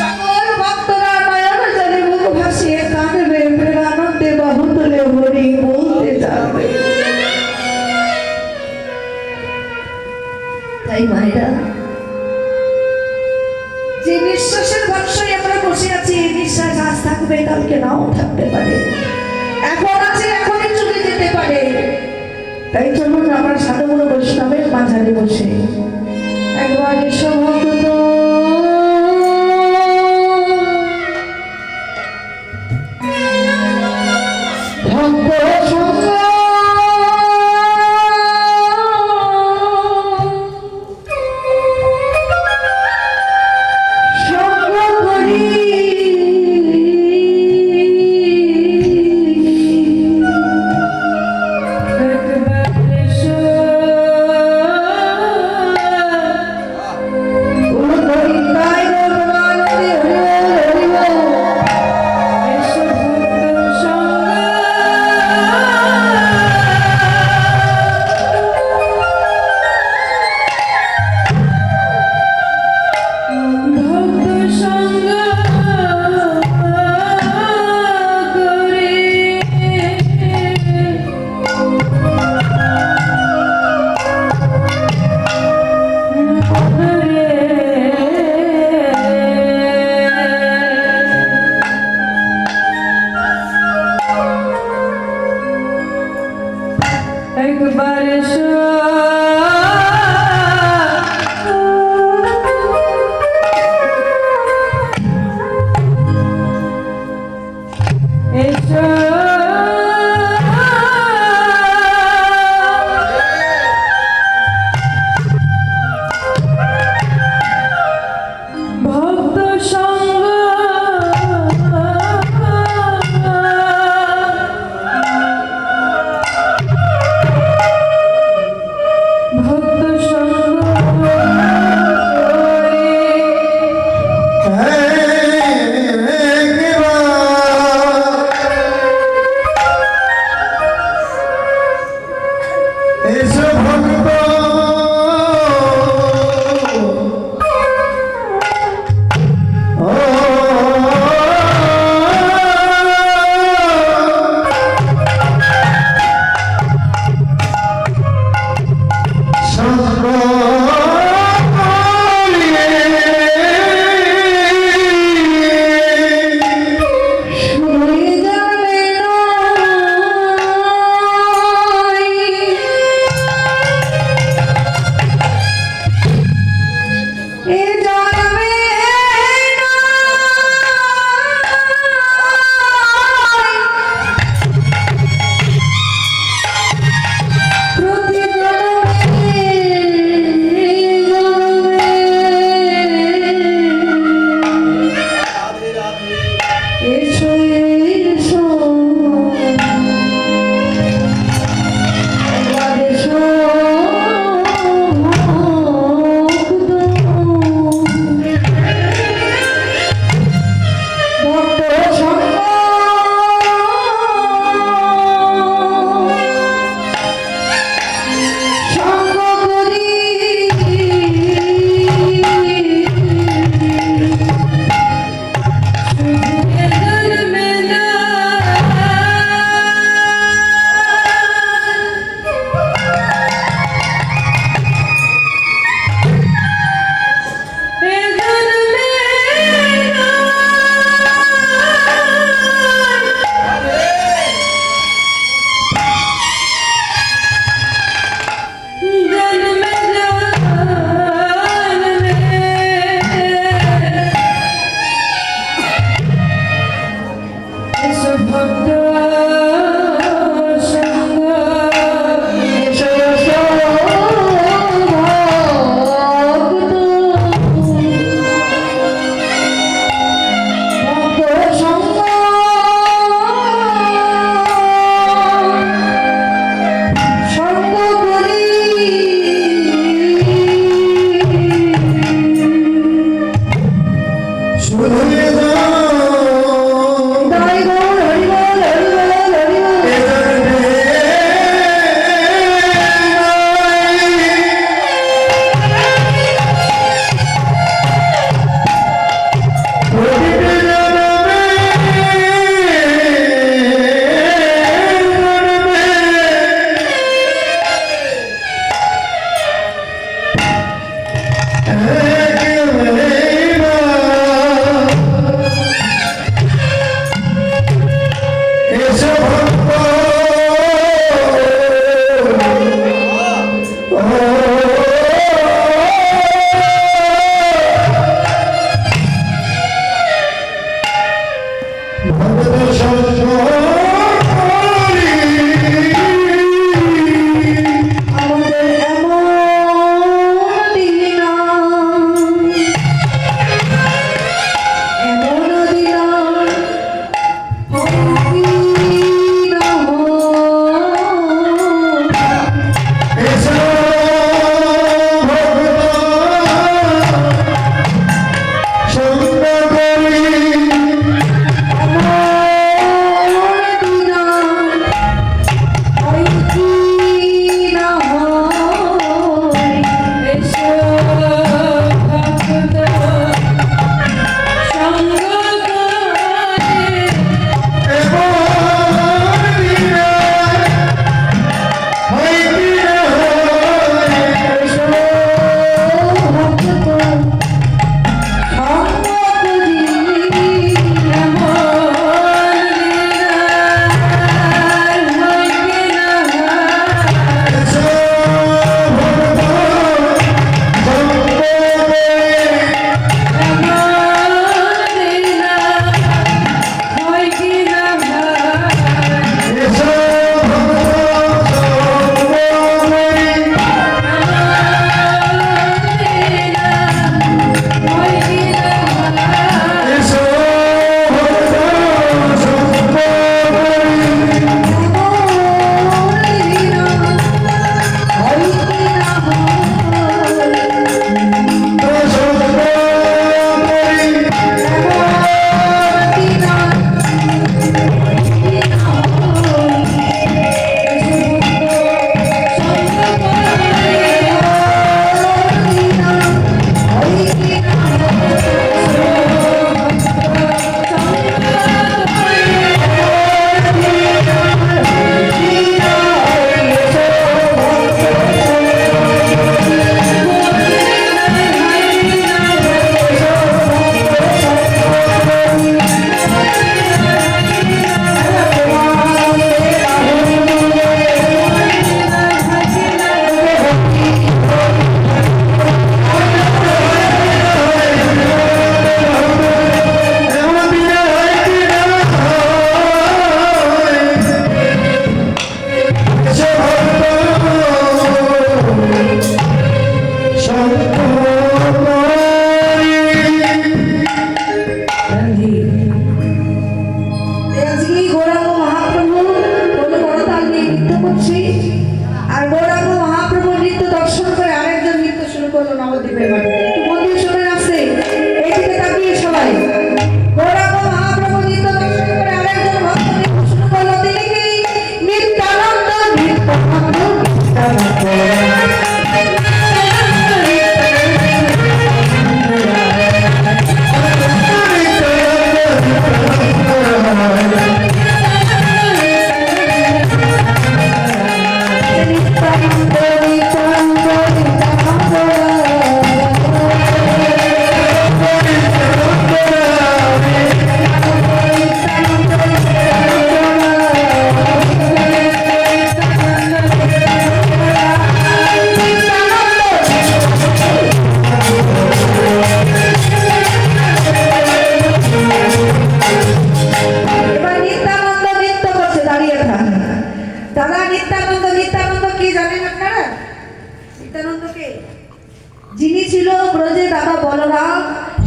সকল ভক্তরা নয়ন জলে মুখ ভাসিয়ে কাঁদবে, প্রেমানন্দে বাহু তুলে হরি বলতে যাবে। তাই মায়েরা, নিঃশ্বাসের ভরসায় আমরা বসে আছি। এই নিঃশ্বাস আজ থাকবে, কালকে নাও থাকতে পারে, এখন আছে এখনই চলে যেতে পারে। তাই চলুন আমরা সাধুগুরু বৈষ্ণবের মাঝারে বসে একবার এসো ভক্ত, একবার এসো এসো ভক্ত সঙ্গ ভক্ত সঙ্গ এসো ভক্ত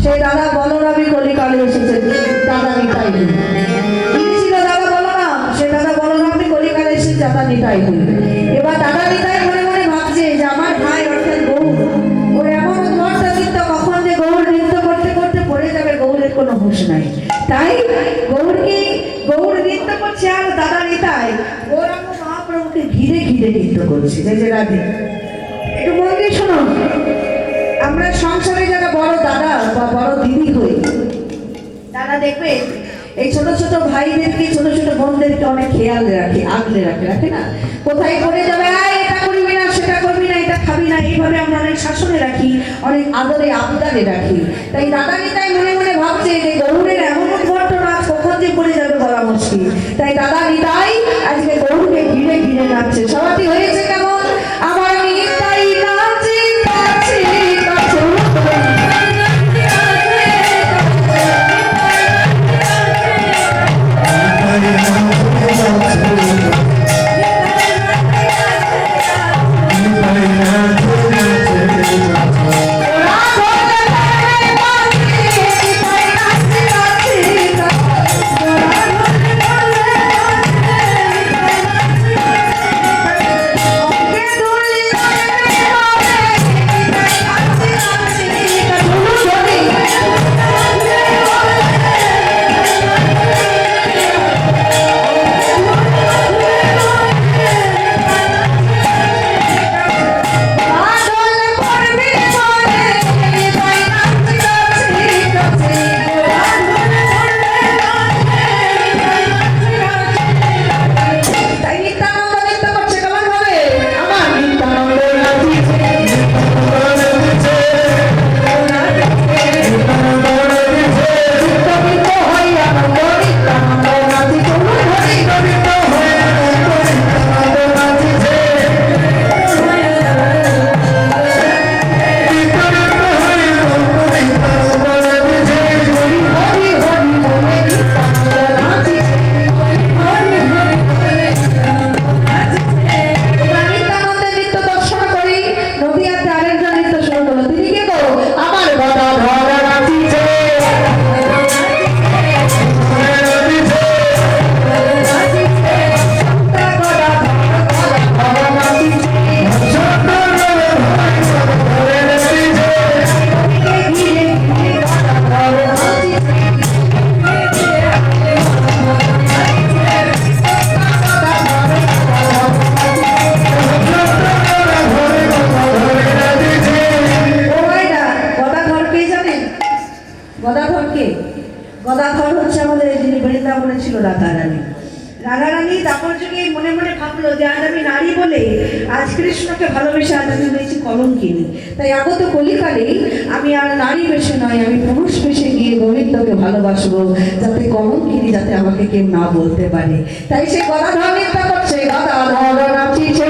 সেই দাদা বলরামই কলিকালে এসেছে, দাদা নিতাই হই। তিনি ছিল দাদা বলরাম, সেই দাদা বলরামই কলিকালে এসেছে দাদা নিতাই হই। এবার দাদা নিতাই মনে মনে ভাবছে যে আমার ভাই অর্থাৎ গৌর, ওর এমন উদ্ভট নৃত্য, কখন যে গৌর নৃত্য করতে করতে পড়ে যাবে গৌরের কোনো হুঁশ নাই। তাই গৌর নৃত্য করছে আর দাদা নিতাই গৌরাঙ্গ মহাপ্রভুকে ঘিরে ঘিরে নৃত্য করছে। যে রাধে একটু মন দিয়ে শোনো, আমরা সংসারে যারা বড় দাদা বা বড় দিদি হই, তারা দেখবে এই ছোট ছোট ভাইদেরকে ছোট ছোট বোনদেরকে অনেক খেয়াল রাখে, আগলে রাখে, রাখে না? কোথায় পড়ে যাবে, এটা করবি না, সেটা করবি না, এটা খাবি না, এইভাবে আমরা অনেক শাসনে রাখি, অনেক আদরে আবদারে রাখি। তাই দাদা নিতাই মনে মনে ভাবছে যে গৌরের এমন ঘটনা কখন যে পড়ে যাবে বলা মুশকিল। তাই দাদা নিতাই আজকে গৌরকে ঘিরে ঘিরে নাচছে। সবাই হয়েছে কেমন? আমার নিতাই নাচে কাছে কাছে গদাধর হচ্ছে আমাদের যিনি বৃন্দাবনে ছিল রাধারানী। রাধারানী তারপর যুগে মনে মনে ভাবলো যে আজ আমি নারী বলে আজ কৃষ্ণকে ভালোবেসে আজ আমি হয়েছি কলঙ্কিনী। তাই আগত কলিকালে আমি আর নারী বেশে নয়, আমি পুরুষ বেশে গিয়ে গোবিন্দকে ভালোবাসবো, যাতে কলঙ্কিনী যাতে আমাকে কেউ না বলতে পারে। তাই সে গদাধর নৃত্য করছে, গদাধর নাচিছে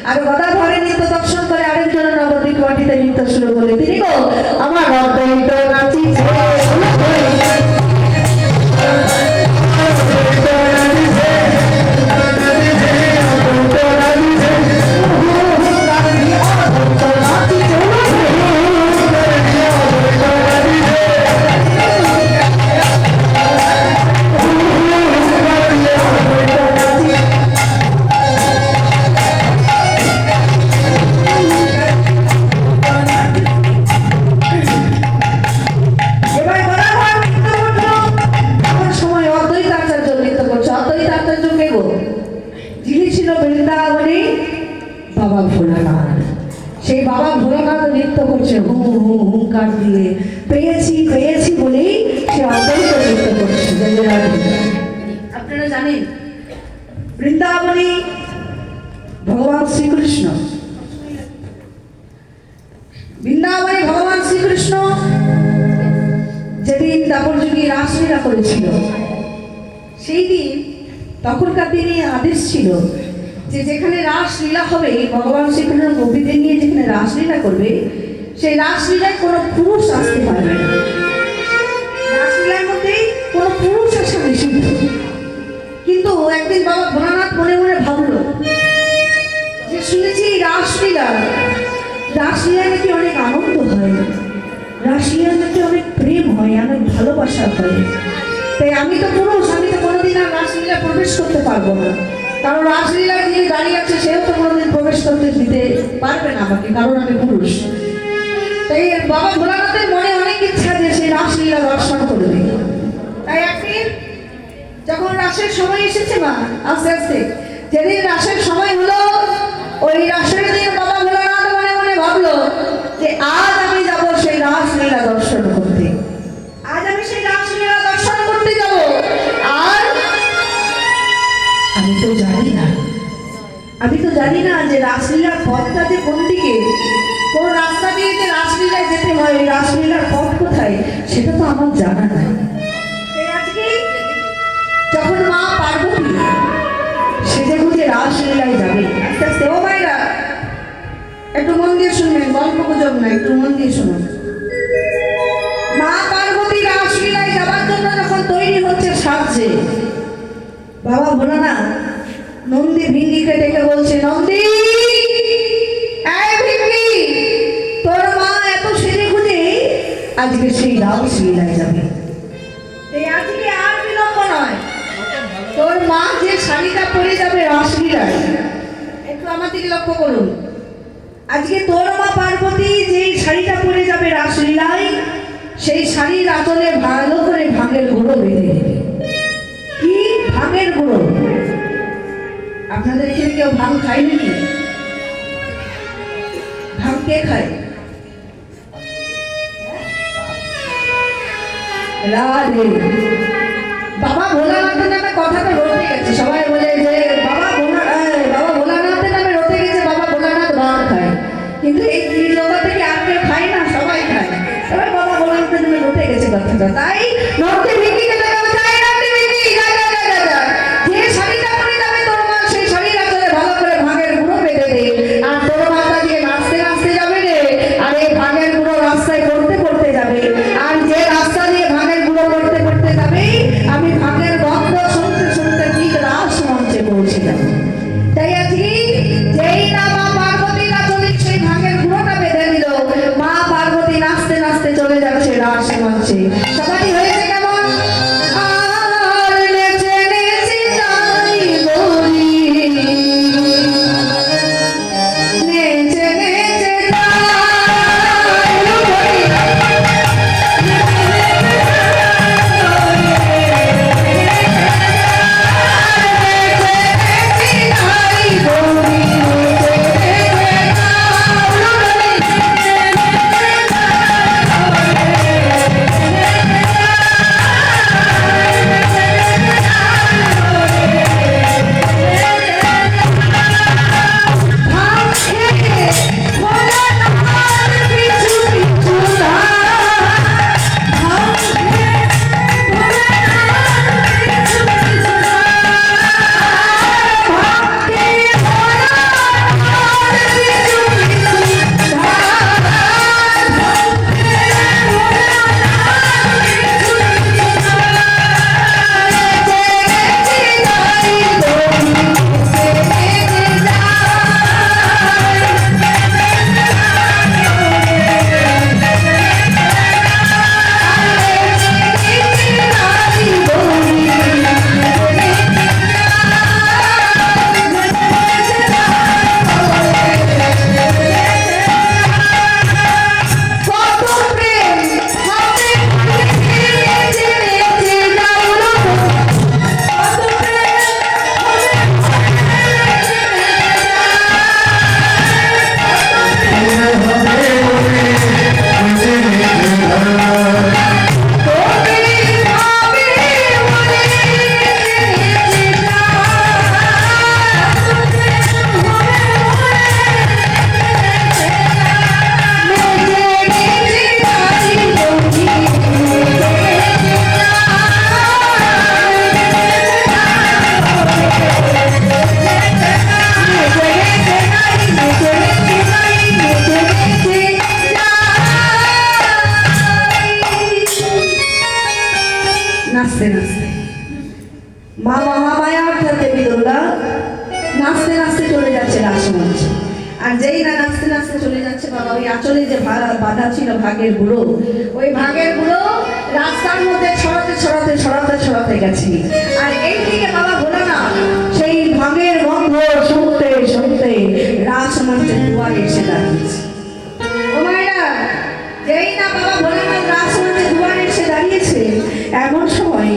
আর গদাধরের নৃত্য দর্শন করে আরেকজন নবদ্বীপ মাটিতে নৃত্য শুরু করলে তিনি গো আমার নৃত্য নাচিছে বাবা ভোলানাথ। সেই বাবা ভোলানাথ নৃত্য করছে হু হু হুঙ্কার দিয়ে, পেয়েছি পেয়েছি বলেই সে অদ্বৈত নৃত্য করছে। আপনারা জানেন বৃন্দাবনে ভগবান শ্রীকৃষ্ণ, বৃন্দাবনে ভগবান শ্রীকৃষ্ণ সঙ্গে রাসলীলা করেছিল। সেই দিন তখনকার দিনে আদেশ ছিল যে যেখানে রাসলীলা হবে, ভগবান শ্রীকৃষ্ণ গোপীদের নিয়ে যেখানে রাসলীলা করবে, সেই রাসলীলায় কোনো পুরুষ আসতে পারবে না। রাসলীলার মধ্যে কোনো পুরুষ আসা নিষিদ্ধ। কিন্তু একদিন বাবা ভোলানাথ মনে মনে ভাবলো যে শুনেছি রাসলীলায় নাকি অনেক আনন্দ হয়, রাসলীলায় নাকি অনেক প্রেম হয়, অনেক ভালোবাসা হয়। তাই আমি তো পুরুষ, আমি তো কোনোদিন আর রাসলীলা প্রবেশ করতে পারবো না, কারণ রাসলীলায় যিনি দাঁড়িয়ে আছে সেও তো কোনোদিন প্রবেশ করতে দিতে পারবে না আমাকে, কারণ আমি পুরুষ। তাই বাবা ভোলানাথের মনে অনেক ইচ্ছা যে সেই রাসলীলা দর্শন করবে। তাই একদিন যখন রাসের সময় এসেছে, মা আস্তে আস্তে যেদিন রাসের সময় হলো, ওই রাসের দিন বাবা ভোলানাথ মনে মনে ভাবলো যে আজ আমি যাব সেই রাসলীলা দর্শন করতে, আজ আমি সেই রাসলীলা দর্শন করতে যাব। আর আমি তো জানি না যে রাসলীলার পথটা যে কোন দিকে, কোন রাস্তা দিয়ে যে রাসলীলায় যেতে হয়, রাসলীলার পথ কোথায়, সেটা তো আমার জানা নাই। আজকে যখন মা পার্বতী সেজে গুজে রাসলীলায় যাবে, আস্তে আস্তে, ও ভাইরা একটু মন দিয়ে শুনবেন, গল্প গুজব না, একটু মন দিয়ে শুনুন। মা পার্বতী রাসলীলায় যাবার জন্য যখন তৈরি হচ্ছে সাজছে, বাবা ভোলানাথ নন্দী ভিঙ্গিকে ডেকে বলছে, নন্দী এই ভিঙ্গি, তোর মা এত সেজে গুজে আজকে সেই রাসলীলায় যাবে। এই আজকে আর বিলম্ব নয়, তোর মা যে শাড়িটা পরে যাবে রাসলীলায়, একটু আমার দিকে লক্ষ্য করুন। আজকে তোর মা পার্বতী যে শাড়িটা পরে যাবে রাসলীলায়, সেই শাড়ির আঁচলে ভালো করে ভাঙের গুঁড়ো বেঁধে দেবে। কি ভাঙের গুঁড়ো? আপনাদের এখানে কেউ ভাঙ খায় নাকি? ভাঙ কে খায়? রাধে। বাবা ভোলানাথের নামে কথাটা রটে গেছে, সবাই বলে যে বাবা ভোলানাথের নামে রটে গেছে, বাবা ভোলানাথ ভাঙ খায়। কিন্তু এই জগৎ থেকে আর কেউ খায় না, সবাই খায়। সবাই বাবা ভোলানাথের নামে রটে গেছে কথাটা। তাই নর্থে ভিকিকে দেখা যায়, নর্থে ভিকি যা যা যা যা যা, যে শাড়িটা পরে যাবে তোর মা, সেই শাড়ির আঁচলে ভালো করে ভাঙের গুঁড়ো বেঁধে দে। আর তোর মাতা দিয়ে নাচতে নাচতে যাবে রে, আর এই ভাঙের গুঁড়ো রাস্তায় করতে করতে যাবে। আর যে রাস্তা দিয়ে ভাঙের গুঁড়ো করতে করতে যাবে, আমি ভাঙের গন্ধ শুনতে শুনতে ঠিক রাস মঞ্চে পৌঁছে যাব। তাই আজকে যেই না মা পার্বতী আঁচলে সেই ভাঙের গুঁড়োটা বেঁধে দিল, মা পার্বতী নাচতে নাচতে চলে যাচ্ছে রাস মঞ্চে। সবাই হয়েছে কেমন? আর নেচে নেচে যাই গরি, নেচে নেচে নাচতে নাচতে মা মহামায়া অর্থাৎ দেবী দুর্গা নাচতে নাচতে চলে যাচ্ছে রাসমঞ্চে। আর যেই না নাচতে নাচতে চলে যাচ্ছে বাবা, ওই আঁচলে যে বাঁধা ছিল ভাগের গুঁড়ো, ওই ভাগের গুঁড়ো রাস্তার মধ্যে ছড়াতে ছড়াতে ছড়াতে ছড়াতে গেছে। আর এইদিকে বাবা ভোলানাথ সেই ভাগের গন্ধ শুনতে শুনতে রাসমঞ্চের দুয়ারে এসে দাঁড়িয়েছে। ও মায়েরা, যেই না বাবা ভোলানাথ রাসমঞ্চের দুয়ারে এসে দাঁড়িয়েছে, এমন সময়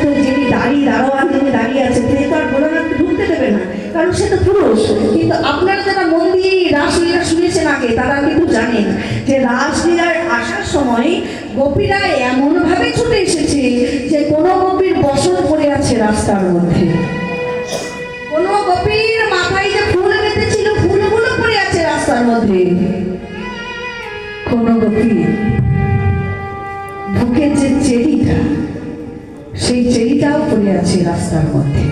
তো যিনি দারোয়ান যিনি দাঁড়িয়ে আছে, তিনি তো আর ভোলানাথকে ঢুকতে দেবে না, কারণ সে তো পুরুষ। কিন্তু আপনারা যারা মন দিয়ে রাসলীলা শুনেছেন আগে, তারা কিন্তু জানেন যে রাসলীলার আসার সময় গোপীরা এমন ভাবে ছুটে এসেছে যে কোনো গোপীর বসত পড়ে আছে রাস্তার মধ্যে, কোনো গোপীর মাথায় যে ফুল বেঁধেছিল ফুলগুলো পড়ে আছে রাস্তার মধ্যে, কোনো গোপীর বুকের যে চেরিটা, সেই চেরিটাও পড়ে আছে রাস্তার মধ্যে।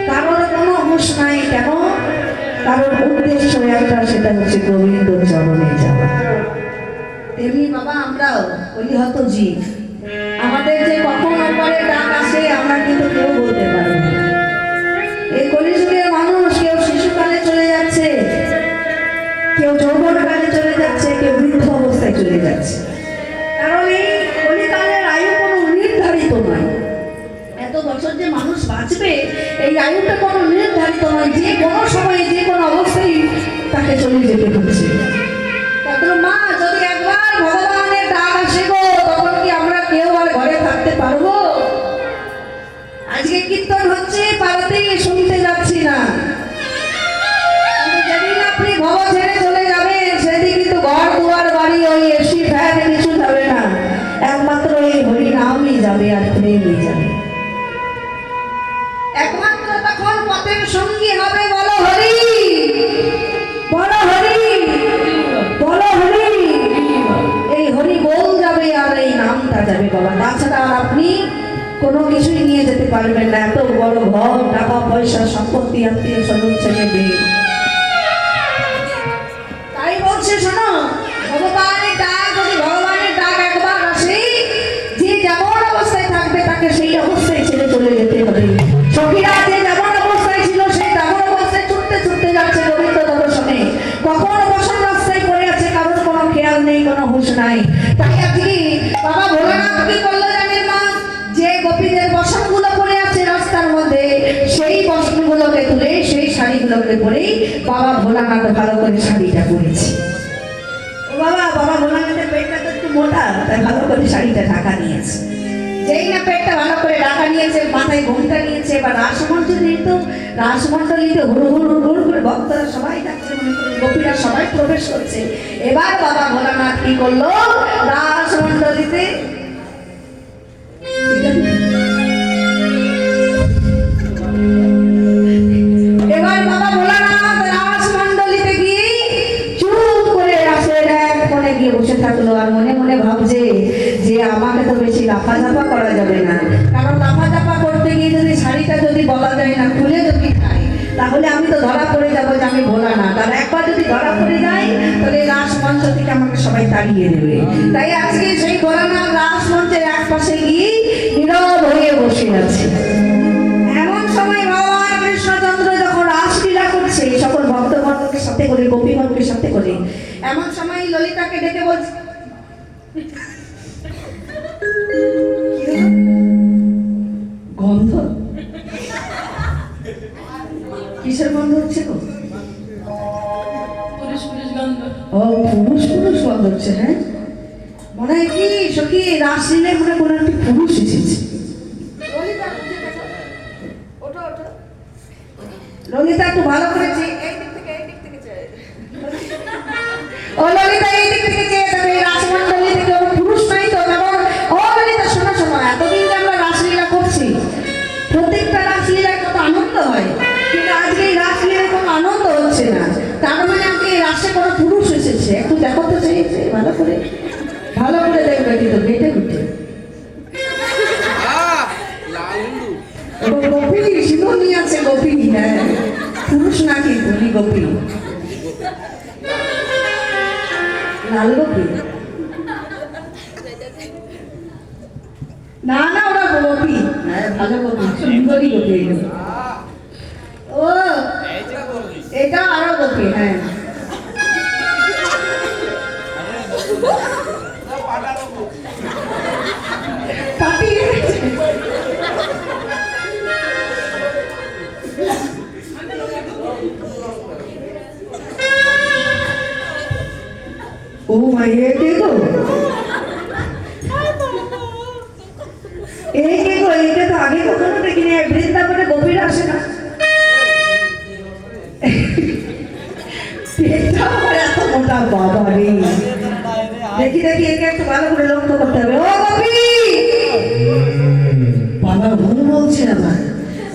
কারোর কোনো হুঁশ নাই, কেন? কারোর উদ্দেশ্য একটা, সেটা হচ্ছে গোবিন্দ চরণে যাওয়া। তেমনি বাবা আমরাও অলিহত জীব, আমাদের যে কখন অপরের ডাক আসে আমরা কিন্তু কেউ বলতে পারবো না। এই কলিযুগের মানুষ কেউ শিশুকালে চলে যাচ্ছে, কেউ যৌবনকালে চলে যাচ্ছে, কেউ বৃদ্ধ অবস্থায় চলে যাচ্ছে। কারণ এই কলিকালের আয়ু কোনো নির্ধারিত নয়। এত বছর যে মানুষ বাঁচবে এই আয়ুটা কোনো নির্ধারিত নয়, যে কোনো সময়ে যে কোনো অবস্থায় তাকে চলে যেতে হচ্ছে। তাদের মা যদি একবার ভগবানের ডাক আসে গো, তখন কি আমরা কেউ আর ঘরে থাকতে পারবো? আজকে কীর্তন হচ্ছে, পাড়াতে শুনতে যাচ্ছি না, যেদিন আপনি ভব ছেড়ে চলে যাবেন সেদিন কিন্তু ঘর দুয়ার বাড়ি ওই এসি ফ্যান কিছু যাবে না, একমাত্র এই হরি নামই যাবে আর প্রেমই যাবে। একমাত্র তখন পথের সঙ্গী হবে বলো হরি, বলো হরি, বলো হরি। এই হরি বল যাবে আর এই নামটা যাবে বাবা, তাছাড়া আর আপনি কোনো কিছুই নিয়ে যেতে পারবেন না। এত বড় ঘর, টাকা পয়সা, সম্পত্তি, আত্মীয় স্বজন, ছেলে মেয়ে। তাই বলছে শোনো, ভগবানের ডাক, যদি ভগবানের ডাক একবার আসে, যে যেমন অবস্থায় থাকবে তাকে সেই অবস্থায় ছেড়ে চলে যেতে হবে। সখীরা যে যেমন অবস্থায় ছিল সেই তেমন অবস্থায় ছুটতে ছুটতে যাচ্ছে গোবিন্দ দর্শনে। কখন বসন রাস্তায় পড়ে আছে কারোর কোনো খেয়াল নেই, কোনো হুঁশ নাই। তাই আজকে বাবা ভোলানাথ কি করলো জানেন মা? যে গোপীদের বসনগুলো পড়ে আছে রাস্তার মধ্যে, সেই বসনগুলোকে তুলে সেই শাড়িগুলোকে পরে বাবা ভোলানাথ ভালো করে শাড়িটা পরেছে। ও বাবা ভোলানাথের পেটটা তো একটু মোটা, তাই ভালো করে শাড়িটা ঢাকা নিয়েছে। যেই না পেটটা ভালো করে ঢাকা নিয়েছে, মাথায় ঘোমটা নিয়েছে, এবার রাসমণ্ডলীতে হুড় হুড় হুড় করে ভক্তরা সবাই যাচ্ছে, গোপীরা সবাই প্রবেশ করছে। এবার বাবা ভোলানাথ কি করলো? রাসমণ্ডলীতে এবার বাবা ভোলানাথ রাসমণ্ডলীতে গিয়ে চুপ করে রাসের এক কোণে গিয়ে বসে থাকলো। আর মনে মনে ভাবছে যে আমাকে তো বেশি লাফাঝাপা করা যাবে না, কারণ লাফাঝাপা করতে গিয়ে যদি শাড়িটা যদি বলা যায় না খুলে যদি খাই, তাহলে আমি তো ধরা পড়ে যাবো যে আমি ভোলানাথ। আর একবার যদি ধরা পড়ে যাই তাহলে রাসমঞ্চ থেকে আমাকে সবাই তাড়িয়ে দেবে। তাই আজকে সেই ভোলানাথ রাসমঞ্চের এক পাশে গিয়ে নীরব হয়ে বসে আছে। এমন সময় ভগবান কৃষ্ণচন্দ্র যখন রাসলীলা করছে সকল ভক্তগণকে সাথে করে, গোপীগণকে সাথে করে, এমন সময় ললিতাকে ডেকে বলছে, গন্ধ কিসের গন্ধ হচ্ছে গো? ও পুরুষ পুরুষ গন্ধ হচ্ছে। হ্যাঁ, মনে হয় কি সখী রাসলীলায় মনে কোনো একটি পুরুষ এসেছে। ললিতা একটু ভালো করেছে, ও ললিতা এই দিক থেকে চেয়ে তবে রাসমণ্ডলী থেকে কোনো পুরুষ নাই তো? যেমন ও ললিতা শোনো শোনো, এতদিন যে আমরা রাসলীলা করছি, প্রত্যেকটা রাসলীলায় কত আনন্দ হয়, কিন্তু আজকে এই রাসলীলায় কোনো আনন্দ হচ্ছে না। তার মানে আজকে এই রাসে কোনো পুরুষ এসেছে, একটু দেখো তো চেয়েছে ভালো করে, ভালো করে দেখবে কিন্তু বেটে উঠে গোপী শিবনী আছে, গোপী। হ্যাঁ, পুরুষ নাকি বলি গোপী, লাল গোপী। না না ওরা গোপী, হ্যাঁ ভালো গোপী, সুন্দরী গোপী এগুলো। ও এটা আরো গোপী, হ্যাঁ পাটি এনেছে। ও ভাই এ কে গো, এই কে গো, এইটা তো আগে কখনো দেখিনি। বৃন্দাবনে গোপীরা আসে না, পেটটা আমার এত মোটা, বাবা রে। দেখি দেখি একে একটু ভালো করে লক্ষ্য করতে হবে। ও গোপী, বাবা ভুল বলছে আমার।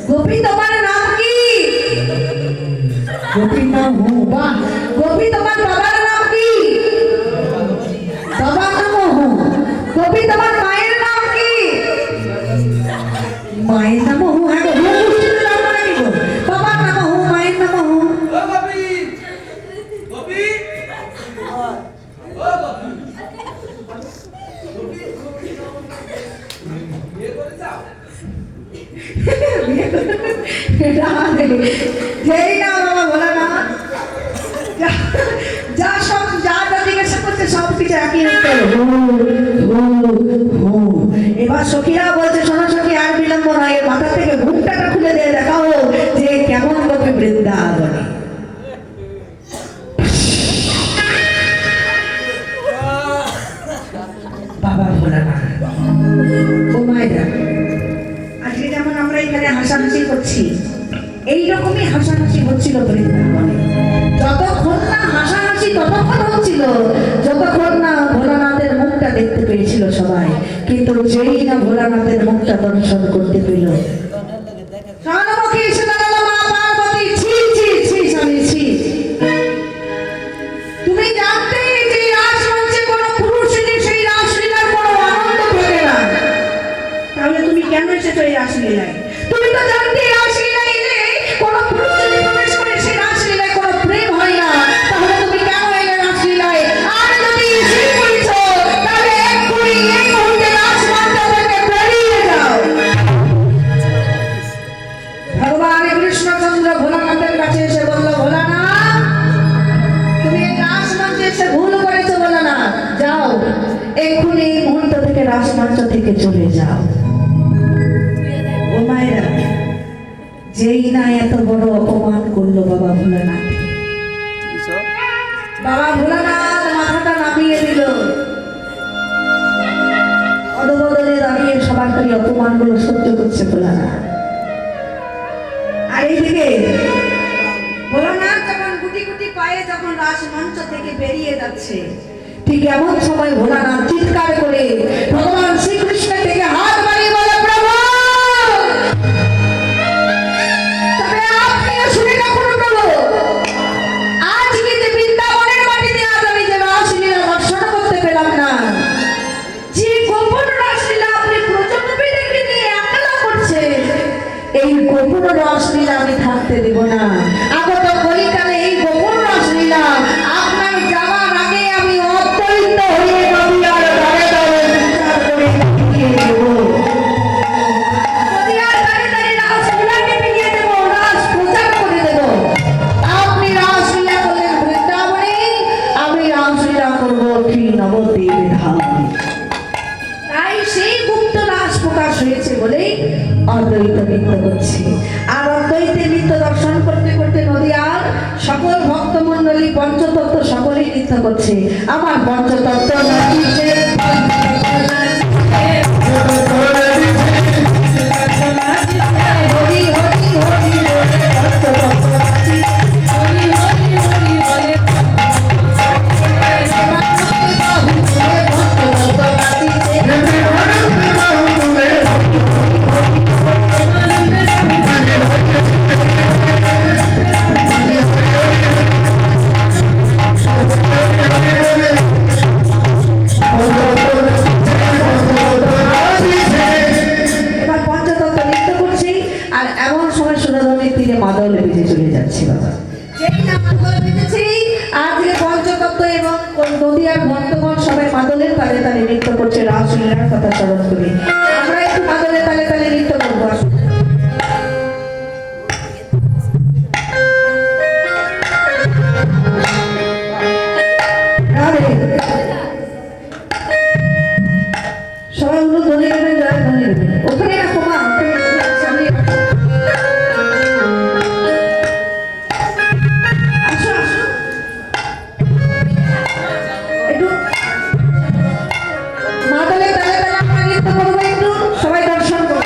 গোপী তোমার নাম কি? গোপীর নাম হু। বাহ, গোপী তোমার বাবার নাম কি? বাবার নাম হু। গোপী তোমার মায়ের নাম কি? মায়ের নাম হু। হ্যাঁ গো, হু বুঝতে নাম নাকি গো? বাবার নাম হু, মায়ের নাম হু। ও গোপী, গোপী, ও গোপী, বিয়ে করে যাও। যেই না বাবা বলে না, যা সব যা যা জিজ্ঞাসা করছে সব কিছু একই উত্তর, হু হু হু। এবার সখীরা বলছে, শোনো সখী, আর বিলম্ব নয়, এর মাথা থেকে ঘুমটাটা খুলে দিয়ে দেখাও যে কেমন লোকে বৃন্দাবনে। বাবা বলে না, ও মায়েরা, আজকে যেমন আমরা এখানে হাসাহাসি করছি, এইরকমই হাসাহাসি হচ্ছিল বৃন্দাবনে। যতক্ষণ না হাসাহাসি ততক্ষণ হচ্ছিল, যতক্ষণ না ভোলানাথের মুখটা দেখতে পেয়েছিল সবাই। কিন্তু যেই না ভোলানাথের মুখটা দর্শন করতে পেল, স্বর্ণমুখী এসে দাঁড়ালো মা পার্বতী। ছি ছি ছি স্বামী, ছি। তুমি জানতে যে রাসমঞ্চে কোনো পুরুষেরই সেই রাসলীলার কোনো আনন্দ থাকে না, তাহলে তুমি কেন এসেছো এই রাসলীলায়? তুমি তো জানতে রাসলীলায় এলে কোনো পুরুষ যদি প্রবেশ করে সেই রাসলীলায় কোনো প্রেম হয় না, তাহলে তুমি কেন এলে রাসলীলায়? আর যদি এসে পড়েছো তাহলে এক্ষুনি এই মুহূর্তে রাসমঞ্চ থেকে বেরিয়ে যাও। ভগবান কৃষ্ণচন্দ্র ভোলানাথের কাছে এসে বলল, ভোলানাথ, তুমি এই রাসমঞ্চে এসে ভুল করেছো ভোলানাথ, যাও এক্ষুনি এই মুহূর্ত থেকে রাসমঞ্চ থেকে চলে যাও। ও মায়েরা, যেই না এত বড় অপমান করলো বাবা ভোলানাথ, বাবা ভোলানাথ মাথাটা নামিয়ে দিল, অদবদলে দাঁড়িয়ে সবার করে অপমানগুলো সহ্য করছে ভোলানাথ। আর এইদিকে ভোলানাথ যখন গুটি গুটি পায়ে যখন রাসমঞ্চ থেকে বেরিয়ে যাচ্ছে, ঠিক এমন সময় ভোলানাথ চিৎকার করে ভগবান শ্রীকৃষ্ণের থেকে হাত বাড়িয়ে বলে, প্রভু, তবে আপনিও শুনে রাখুন প্রভু, আজকে যে বৃন্দাবনের মাটিতে আজ আমি যে রাসলীলা দর্শন করতে পেলাম না, যে গোপন রাসলীলা আপনি প্রজন্মীদেরকে নিয়ে একলা করছেন, এই গোপন রাসলীলা আমি থাকতে দেব না। আগত কলিকালে এই গোপন রাসলীলা আপনার যাওয়ার আগে আমি অত্যন্ত হয়ে নদিয়ার দ্বারে দ্বারে বিচার করে দেখিয়ে দেব। নদিয়ার দ্বারে দ্বারে রাসলীলাকে দেখিয়ে দেব, রাস প্রচার করে দেব। আপনি রাসলীলা করলেন বৃন্দাবনে, আমি রাসলীলা করবো কি নবদ্বীপে ধামে। তাই সেই গুপ্ত রাস প্রকাশ হয়েছে বলেই অদ্বৈত নৃত্য করছে। আর অদ্বৈতের নৃত্য দর্শন করতে করতে নদিয়ার সকল ভক্তমণ্ডলী পঞ্চতত্ত্ব সকলেই নৃত্য করছে। আমার পঞ্চতত্ত্ব নাচিছে, হরি হরি হরি বলে পঞ্চতত্ত্ব নাচিছে, হরি হরি হরি বলে পঞ্চতত্ত্ব নাচিছে। এবার পঞ্চতত্ত্ব নৃত্য করছি, আর এমন সময় সুরধনের তীরে মাদল বেজে চলে যাচ্ছে বাবা। যেই না মাদল বেজেছি, আজকে পঞ্চতত্ত্ব এবং নদিয়ার ভক্তগণ সবাই মাদলের তালে তালে নৃত্য করছে রাসলীলার কথা স্মরণ করে। আমরা সবাই হলো ধরে নেবেন, যারা ধরে নেবেন ওখানে রাখো মা, ওখানে রাখো, সামনে রাখো। আসো আসো একটু মা তালে তালে তালে আমরা নৃত্য করবো, একটু সবাই দর্শন করো।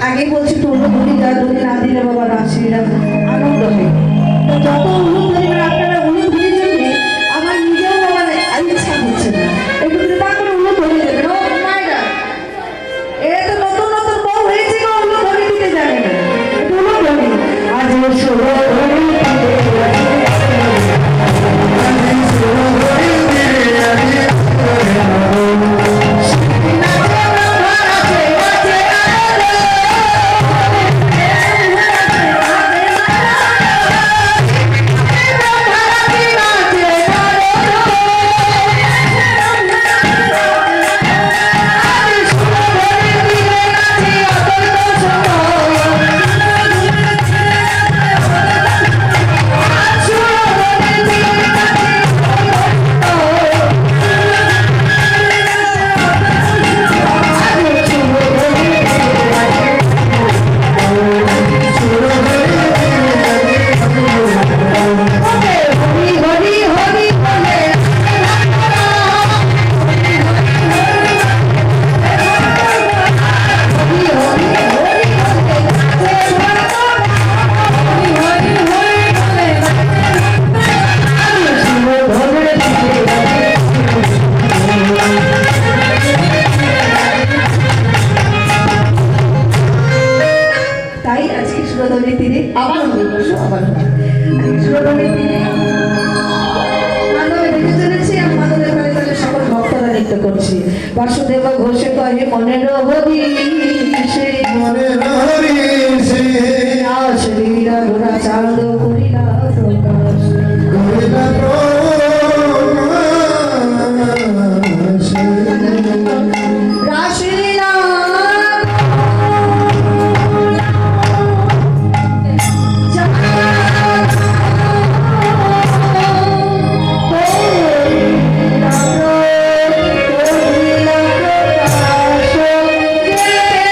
আগে বলছি তোমরা ধরি যা ধরি না দিলে বাবা রাশিরা আনন্দ হয়। তো যত উলু ধরিবেন আপনারা উলু ধরে যাবে, আমার নিজেও বাবা ইচ্ছা হচ্ছে না, একটু কৃপা করে উলু ধরে দেবেন। ও মায়েরা, এ তো নতুন নতুন বউ হয়েছে গো, উলু ধরে দিতে জানে না, একটু উলু ধরে। আজ ষোলো আবার আবার নৃত্য করছি। বাসুদেব ঘোষে কহে মনের হরিষে শ্রীরা ঘোরা চাঁদ করিলা প্রকাশ রাসলীলা Yeah.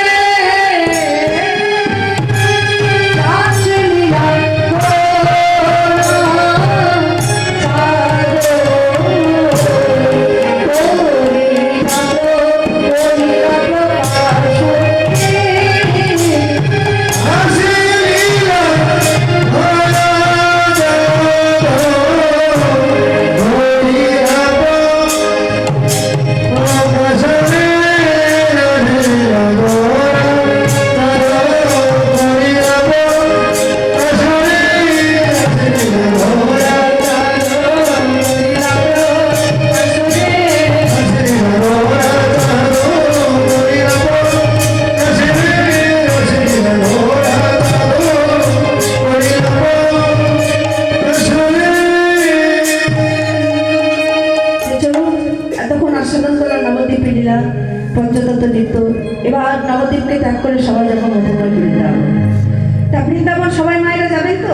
মধুময় বৃন্দাবন। তা বৃন্দাবন সবাই মায়েরা যাবেন তো?